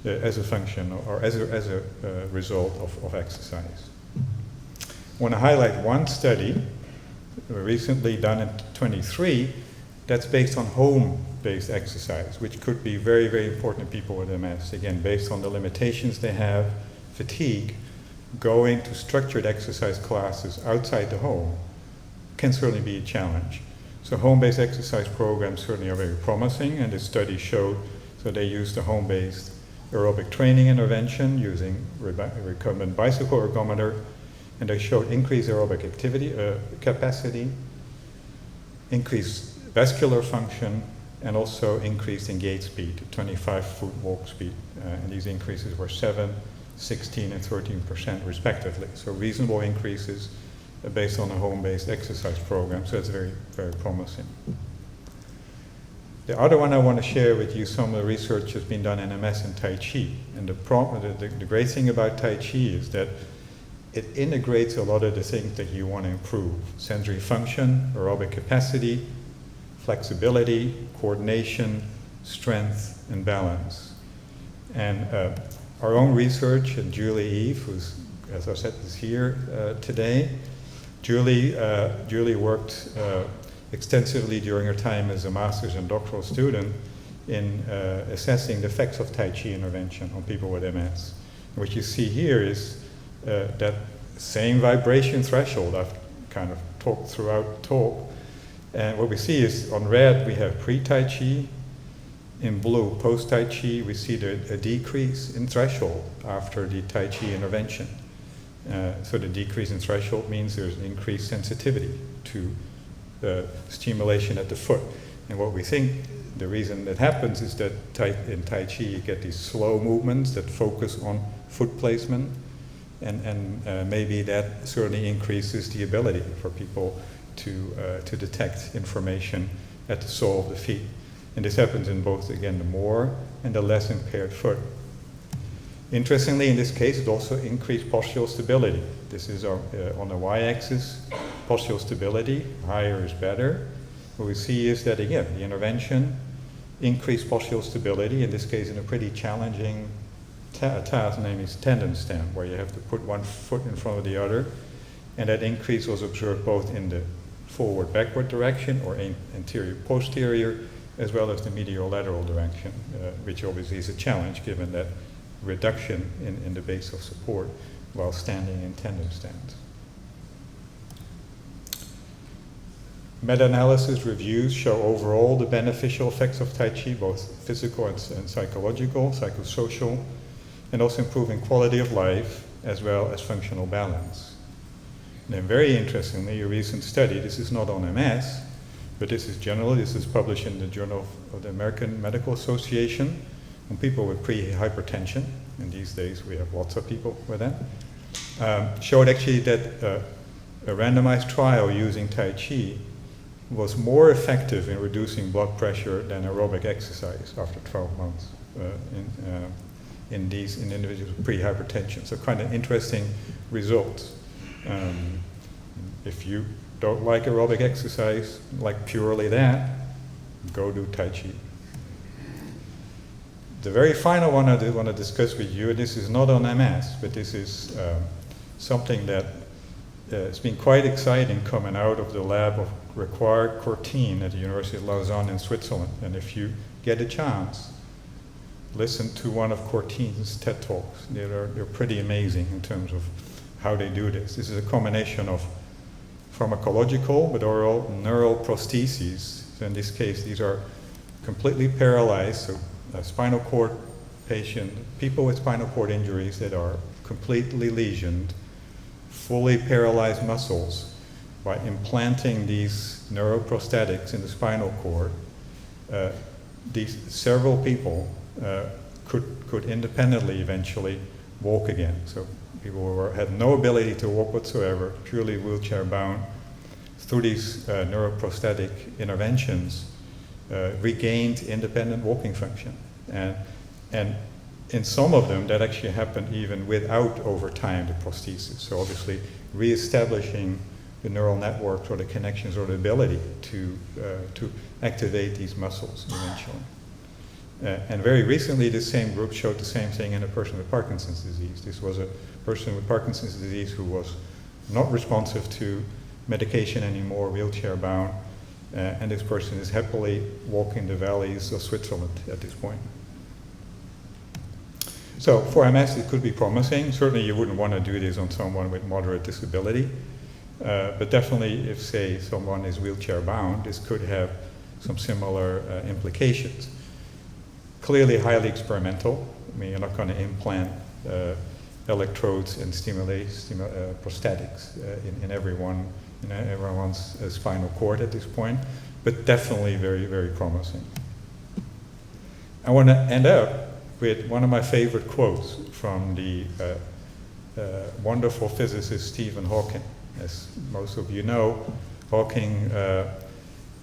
as a function or as a result of exercise. I want to highlight one study recently done in 23 that's based on home-based exercise, which could be very, very important to people with MS. Again, based on the limitations they have, fatigue, going to structured exercise classes outside the home can certainly be a challenge. So home-based exercise programs certainly are very promising, and this study showed, so they used a home-based aerobic training intervention using recumbent bicycle ergometer, and they showed increased aerobic activity capacity, increased vascular function, and also increased in gait speed, 25-foot walk speed, and these increases were 7%, 16% and 13% respectively. So reasonable increases based on a home-based exercise program, so it's very, very promising. The other one I want to share with you, some of the research has been done in MS and Tai Chi. And the great thing about Tai Chi is that it integrates a lot of the things that you want to improve. Sensory function, aerobic capacity, flexibility, coordination, strength, and balance. And our own research, and Julie Eve, who's, as I said, is here today. Julie worked extensively during her time as a master's and doctoral student in assessing the effects of Tai Chi intervention on people with MS. And what you see here is that same vibration threshold I've kind of talked throughout the talk. And what we see is on red we have pre-Tai Chi, in blue post-Tai Chi we see a decrease in threshold after the Tai Chi intervention. So the decrease in threshold means there's an increased sensitivity to stimulation at the foot. And what we think the reason that happens is that in Tai Chi you get these slow movements that focus on foot placement, and maybe that certainly increases the ability for people to detect information at the sole of the feet. And this happens in both, again, the more and the less impaired foot. Interestingly, in this case, it also increased postural stability. This is on the y-axis, postural stability, higher is better. What we see is that, again, the intervention increased postural stability, in this case in a pretty challenging task, namely tendon stand, where you have to put one foot in front of the other. And that increase was observed both in the forward-backward direction, or anterior-posterior, as well as the medial-lateral direction, which obviously is a challenge given that reduction in the base of support while standing in tendon stands. Meta-analysis reviews show overall the beneficial effects of Tai Chi, both physical and psychological, psychosocial, and also improving quality of life as well as functional balance. And then very interestingly, a recent study, this is not on MS, but this is published in the Journal of the American Medical Association on people with pre-hypertension, and these days we have lots of people with that, showed actually that a randomized trial using Tai Chi was more effective in reducing blood pressure than aerobic exercise after 12 months in individuals with pre-hypertension. So kind of interesting results. If you don't like aerobic exercise, like purely that, go do Tai Chi. The very final one I want to discuss with you, and this is not on MS, but this is something that has been quite exciting coming out of the lab of Required Courtine at the University of Lausanne in Switzerland. And if you get a chance, listen to one of Courtine's TED Talks. They're pretty amazing in terms of how they do this. This is a combination of pharmacological but oral neural prostheses. So in this case, these are completely paralyzed, so spinal cord patient, people with spinal cord injuries that are completely lesioned, fully paralyzed muscles. By implanting these neuroprosthetics in the spinal cord, these several people could independently eventually walk again. So people who had no ability to walk whatsoever, purely wheelchair bound, through these neuroprosthetic interventions, regained independent walking function. And in some of them, that actually happened even without, over time, the prosthesis. So obviously, reestablishing the neural networks or the connections or the ability to activate these muscles eventually. And very recently, the same group showed the same thing in a person with Parkinson's disease. This was a person with Parkinson's disease who was not responsive to medication anymore, wheelchair bound, and this person is happily walking the valleys of Switzerland at this point. So for MS, it could be promising. Certainly you wouldn't want to do this on someone with moderate disability, but definitely if, say, someone is wheelchair bound, this could have some similar implications. Clearly highly experimental. I mean, you're not going to implant electrodes and stimulate prosthetics in everyone's spinal cord at this point, but definitely very, very promising. I want to end up with one of my favorite quotes from the wonderful physicist Stephen Hawking. As most of you know, Hawking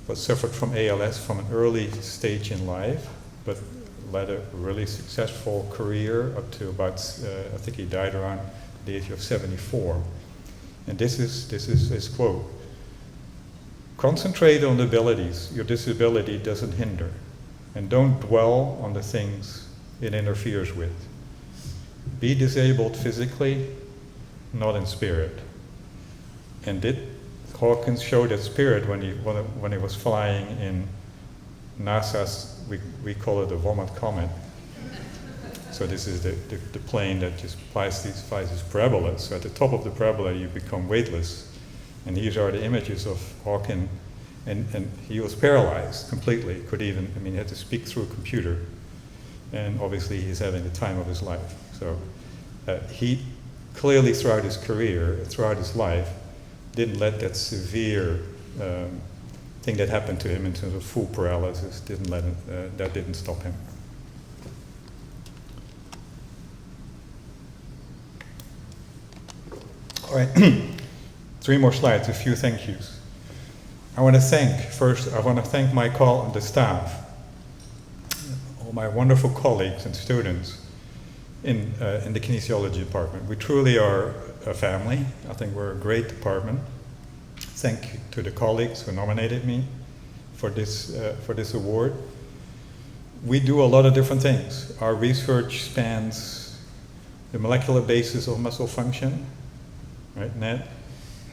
but suffered from ALS from an early stage in life, but led a really successful career up to about, I think he died around the age of 74. And this is his quote: "Concentrate on the abilities your disability doesn't hinder, and don't dwell on the things it interferes with. Be disabled physically, not in spirit." And did Hawkins show that spirit when he was flying in NASA's, we call it the Vomit Comet. So this is the plane that just flies these parabolas. So at the top of the parabola you become weightless. And these are the images of Hawkins, and he was paralyzed completely. He had to speak through a computer. And obviously he's having the time of his life. So he clearly throughout his career, throughout his life, didn't let that severe thing that happened to him in terms of full paralysis, that didn't stop him. All right, 3 more slides, a few thank yous. I want to thank the staff, all my wonderful colleagues and students in the kinesiology department. We truly are a family. I think we're a great department. Thank you to the colleagues who nominated me for this award. We do a lot of different things. Our research spans the molecular basis of muscle function, right, Ned,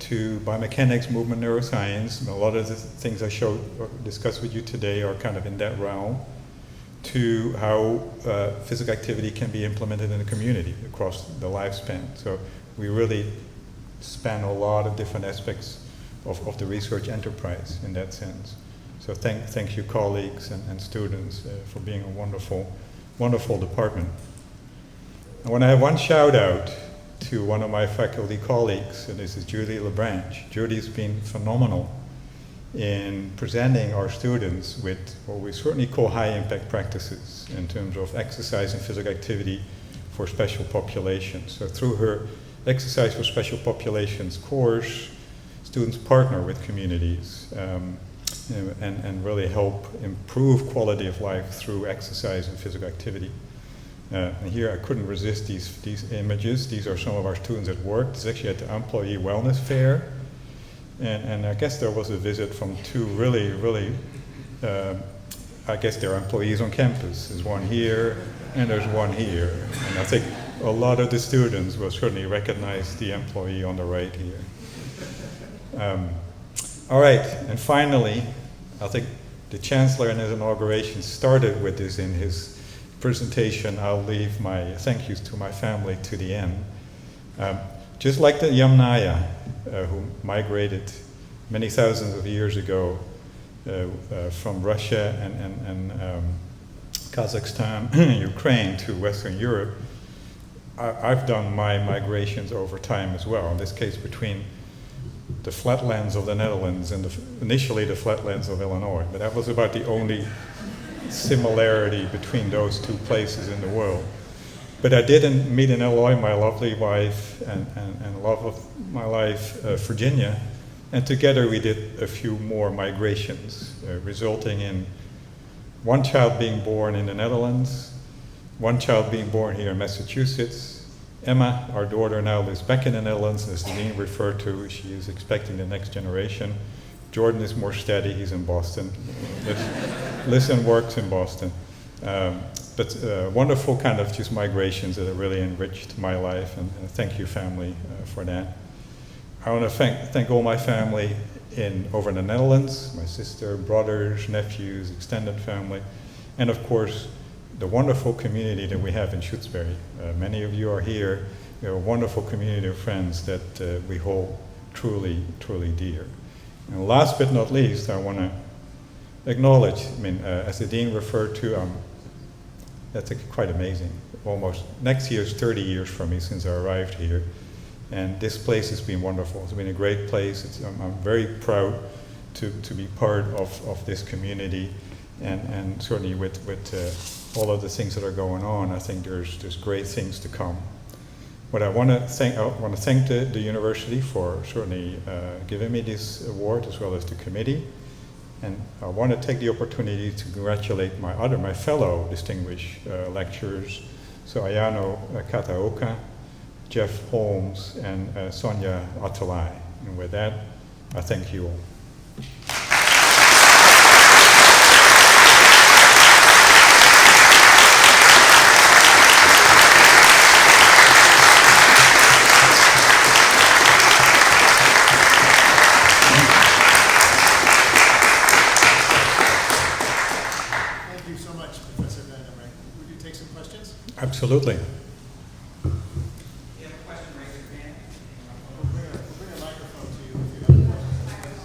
to biomechanics, movement neuroscience. A lot of the things I showed or discussed with you today are kind of in that realm, to how physical activity can be implemented in the community across the lifespan. So we really span a lot of different aspects of the research enterprise in that sense. So thank you colleagues and students for being a wonderful department. I want to have one shout out to one of my faculty colleagues, and this is Judy LeBranch. Judy's been phenomenal in presenting our students with what we certainly call high impact practices in terms of exercise and physical activity for special populations. So through her Exercise for Special Populations course, students partner with communities and really help improve quality of life through exercise and physical activity. And here I couldn't resist these images. These are some of our students at work. This is actually at the Employee Wellness Fair. And I guess there was a visit from 2 really, I guess they're employees on campus. There's one here and there's one here. And I think a lot of the students will certainly recognize the employee on the right here. All right, and finally, I think the Chancellor in his inauguration started with this in his presentation. I'll leave my thank yous to my family to the end. Just like the Yamnaya, who migrated many thousands of years ago from Russia and Kazakhstan, Ukraine to Western Europe, I've done my migrations over time as well, in this case between the flatlands of the Netherlands and initially the flatlands of Illinois. But that was about the only similarity between those 2 places in the world. But I did meet in Illinois my lovely wife and love of my life, Virginia, and together we did a few more migrations, resulting in 1 child being born in the Netherlands, 1 child being born here in Massachusetts. Emma, our daughter, now lives back in the Netherlands, as Dean referred to. She is expecting the next generation. Jordan is more steady, he's in Boston. Lives and works in Boston. But wonderful kind of just migrations that have really enriched my life, and thank you family for that. I want to thank all my family over in the Netherlands, my sister, brothers, nephews, extended family, and of course the wonderful community that we have in Shutesbury. Many of you are here. We have a wonderful community of friends that we hold truly, truly dear. And last but not least, I want to acknowledge, as the Dean referred to, that's quite amazing. Almost next year is 30 years for me since I arrived here. And this place has been wonderful. It's been a great place. I'm very proud to be part of this community, and certainly with all of the things that are going on, I think there's great things to come. What I want to thank the university for certainly giving me this award, as well as the committee. And I want to take the opportunity to congratulate my fellow distinguished lecturers, so Ayano Kataoka, Jeff Holmes, and Sonia Atalay. And with that, I thank you all. Thank you so much, Professor Van Emmerik. Would you take some questions? Absolutely. We'll bring a microphone to you if you have questions.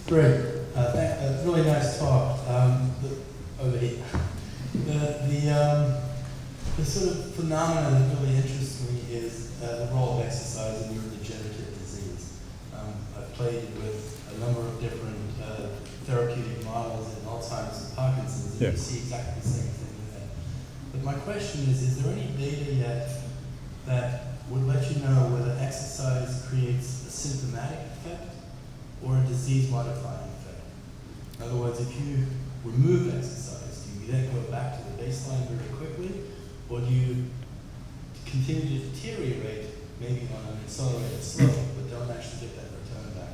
Great. Really nice talk. Over here. The sort of phenomenon that really interests me is the role of exercise in neurodegenerative disease. I've played with a number of different therapeutic models in Alzheimer's and Parkinson's, and Yeah. you see exactly the same thing with that. But my question is there any data yet that would let you know whether exercise creates a symptomatic effect or a disease-modifying effect? In other words, if you remove exercise, do you then go back to the baseline very quickly, or do you continue to deteriorate, maybe on an accelerated slope, but don't actually get that return back?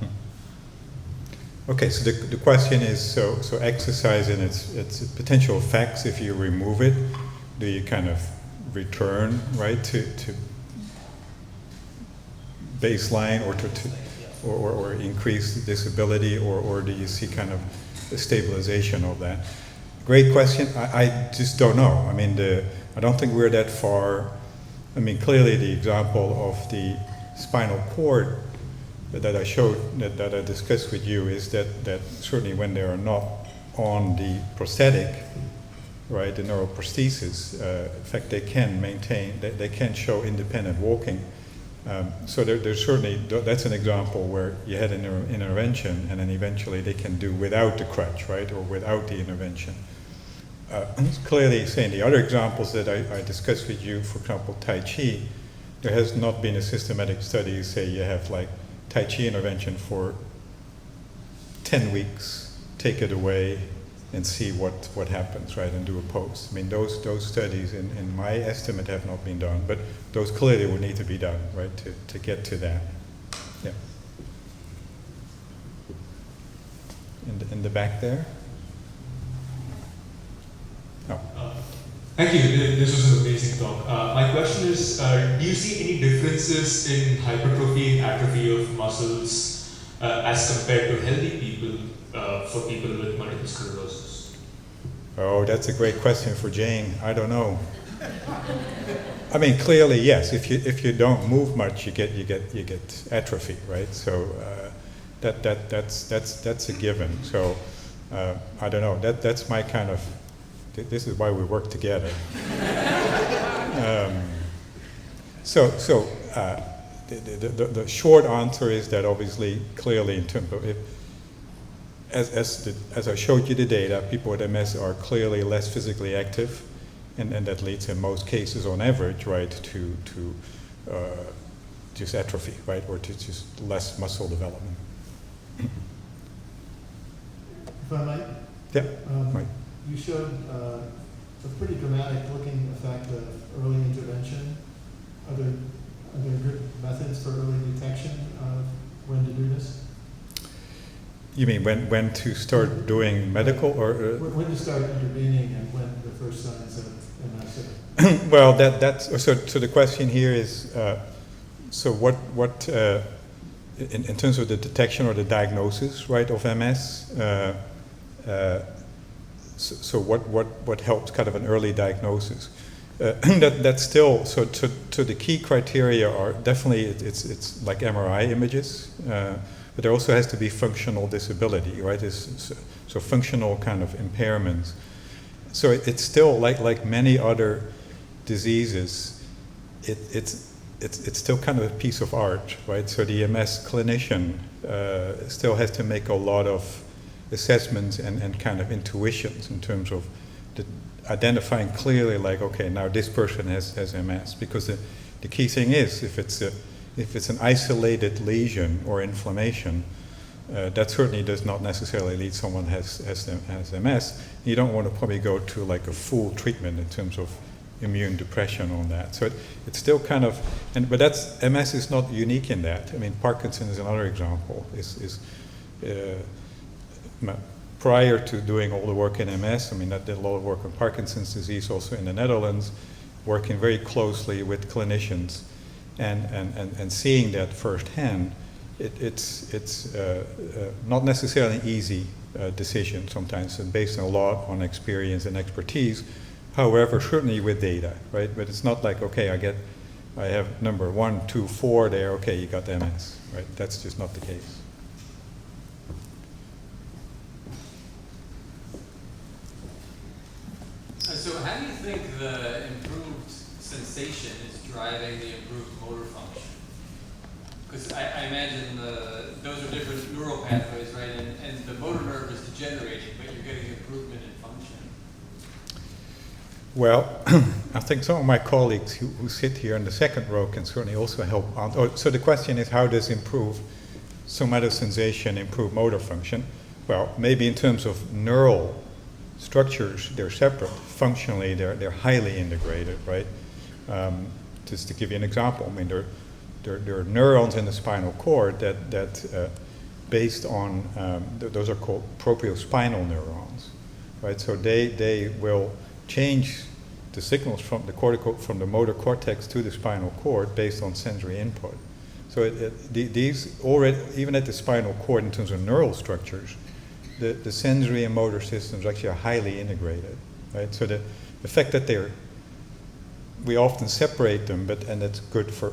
Okay, so the question is, so exercise and its potential effects, if you remove it, do you kind of return, right, to baseline or increase disability, or do you see kind of a stabilization of that? Great question. I just don't know. I mean, I don't think we're that far. I mean, clearly the example of the spinal cord that I showed, that I discussed with you, is that certainly when they are not on the prosthetic, right, the neuroprosthesis, in fact, they can maintain, they can show independent walking. So there's certainly, that's an example where you had an intervention and then eventually they can do without the crutch, right, or without the intervention. Clearly saying the other examples that I discussed with you, for example, Tai Chi, there has not been a systematic study, say you have like Tai Chi intervention for 10 weeks, take it away and see what happens, right, and do a pose. I mean, those studies in my estimate have not been done, but those clearly would need to be done, right, to get to that. Yeah. In the back there? No. Thank you. This was an amazing talk. My question is, do you see any differences in hypertrophy and atrophy of muscles as compared to healthy people for people with multiple sclerosis? Oh, that's a great question for Jane. I don't know. I mean, clearly, yes. If you don't move much, you get atrophy, right? So that's a given. So I don't know. That's my kind of. This is why we work together. The short answer is that obviously, clearly, in terms of as I showed you the data, people with MS are clearly less physically active, and that leads in most cases, on average, right, to just atrophy, right, or to just less muscle development. If I might? Yeah, right. You showed a pretty dramatic looking effect of early intervention. Are there good methods for early detection of when to do this? You mean when to start doing medical, or when to start intervening, and when the first signs of MS? Well, that's so the question here is so what in terms of the detection or the diagnosis, right, of MS. So what helps kind of an early diagnosis? That's still so the key criteria are definitely it's like MRI images, but there also has to be functional disability, right? So functional kind of impairments. So it's still like many other diseases, it's still kind of a piece of art, right? So the MS clinician still has to make a lot of assessments and kind of intuitions in terms of identifying clearly, like, okay, now this person has MS, because the key thing is, if it's an isolated lesion or inflammation, that certainly does not necessarily lead someone has MS. You don't want to probably go to like a full treatment in terms of immune depression on that. So it's still kind of, but MS is not unique in that. I mean, Parkinson is another example. Prior to doing all the work in MS, I mean, I did a lot of work on Parkinson's disease also in the Netherlands, working very closely with clinicians and seeing that firsthand. It's not necessarily an easy decision sometimes, and based a lot on experience and expertise. However, certainly with data, right? But it's not like, okay, I have number 1, 2, 4 there. Okay, you got MS, right? That's just not the case. So how do you think the improved sensation is driving the improved motor function? Because I imagine those are different neural pathways, right? And the motor nerve is degenerating, but you're getting improvement in function. Well, I think some of my colleagues who sit here in the second row can certainly also help. So the question is, how does improve somatosensation improve motor function? Well, maybe in terms of neural structures, they're separate. Functionally, they're highly integrated, right? Just to give you an example, I mean, there are neurons in the spinal cord that based on, those are called propriospinal neurons, right? So they will change the signals from the motor cortex to the spinal cord based on sensory input. So these already, even at the spinal cord in terms of neural structures, the sensory and motor systems actually are highly integrated, right? So the fact that we often separate them, and that's good for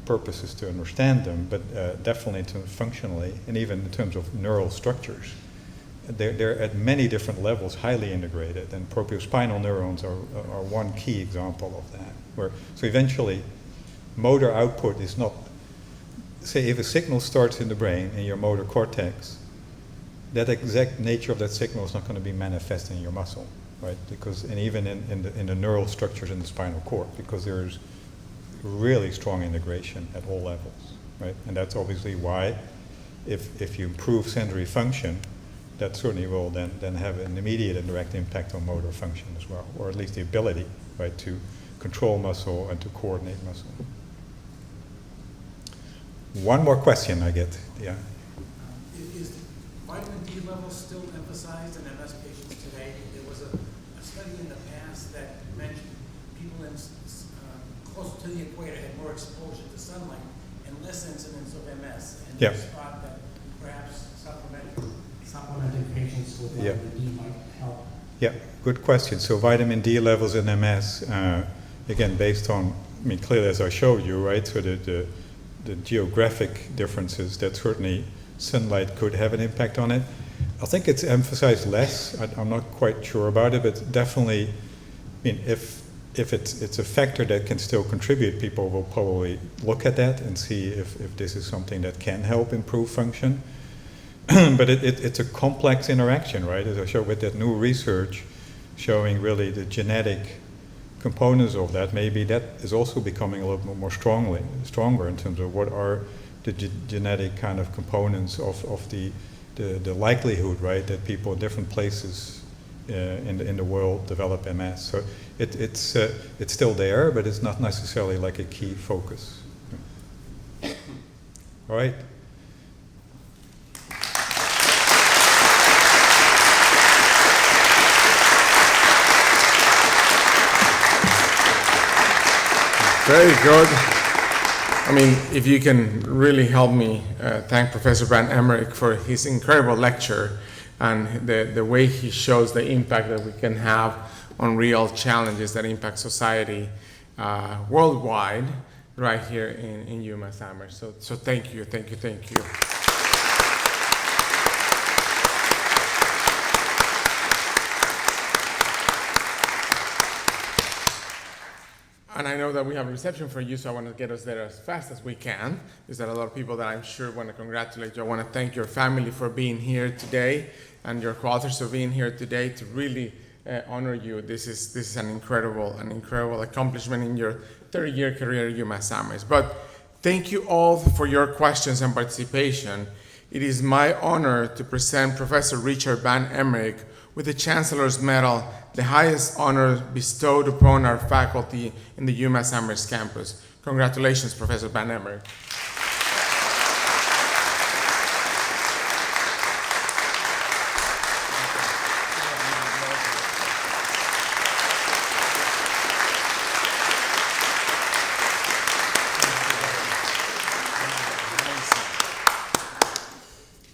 purposes to understand them, but definitely functionally, and even in terms of neural structures, they're at many different levels highly integrated, and propriospinal neurons are one key example of that. So eventually, motor output is not, say if a signal starts in the brain, in your motor cortex, that exact nature of that signal is not going to be manifest in your muscle, right? And even in the neural structures in the spinal cord, because there's really strong integration at all levels, right? And that's obviously why, if you improve sensory function, that certainly will then have an immediate and direct impact on motor function as well, or at least the ability, right, to control muscle and to coordinate muscle. One more question I get, yeah. Is vitamin D levels still emphasized in MS patients today? There was a study in the past that mentioned people closer to the equator had more exposure to sunlight and less incidence of MS. And Yeah. they thought that perhaps supplementing patients with vitamin D might help. Yeah, good question. So vitamin D levels in MS, again, based on, I mean, clearly as I showed you, right, so the geographic differences, that certainly sunlight could have an impact on it. I think it's emphasized less. I'm not quite sure about it, but definitely, I mean, if it's a factor that can still contribute, people will probably look at that and see if this is something that can help improve function. But it's a complex interaction, right? As I showed with that new research showing really the genetic components of that, maybe that is also becoming a little bit more stronger in terms of what are the genetic kind of components of the likelihood, right, that people in different places in the world develop MS. So it's still there, but it's not necessarily like a key focus. All right. Very good. I mean, if you can really help me thank Professor Van Emmerik for his incredible lecture and the way he shows the impact that we can have on real challenges that impact society worldwide right here in UMass Amherst. So thank you. And I know that we have a reception for you, so I want to get us there as fast as we can. There's a lot of people that I'm sure want to congratulate you. I want to thank your family for being here today and your co-authors for being here today to really honor you. This is an incredible accomplishment in your 30-year career at UMass Amherst. But thank you all for your questions and participation. It is my honor to present Professor Richard van Emmerik with the Chancellor's Medal, the highest honor bestowed upon our faculty in the UMass Amherst campus. Congratulations, Professor van Emmerik.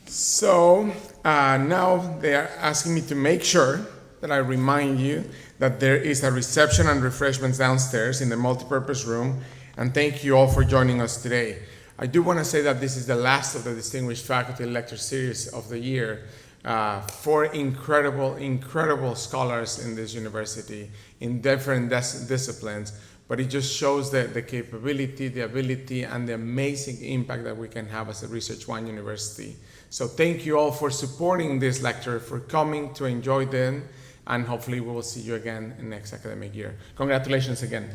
So now they are asking me to make sure that I remind you that there is a reception and refreshments downstairs in the multipurpose room, and thank you all for joining us today. I do want to say that this is the last of the Distinguished Faculty Lecture Series of the year. 4 incredible scholars in this university in different disciplines, but it just shows the capability, the ability, and the amazing impact that we can have as a Research One university. So thank you all for supporting this lecture, for coming to enjoy them, and hopefully we will see you again in next academic year. Congratulations again.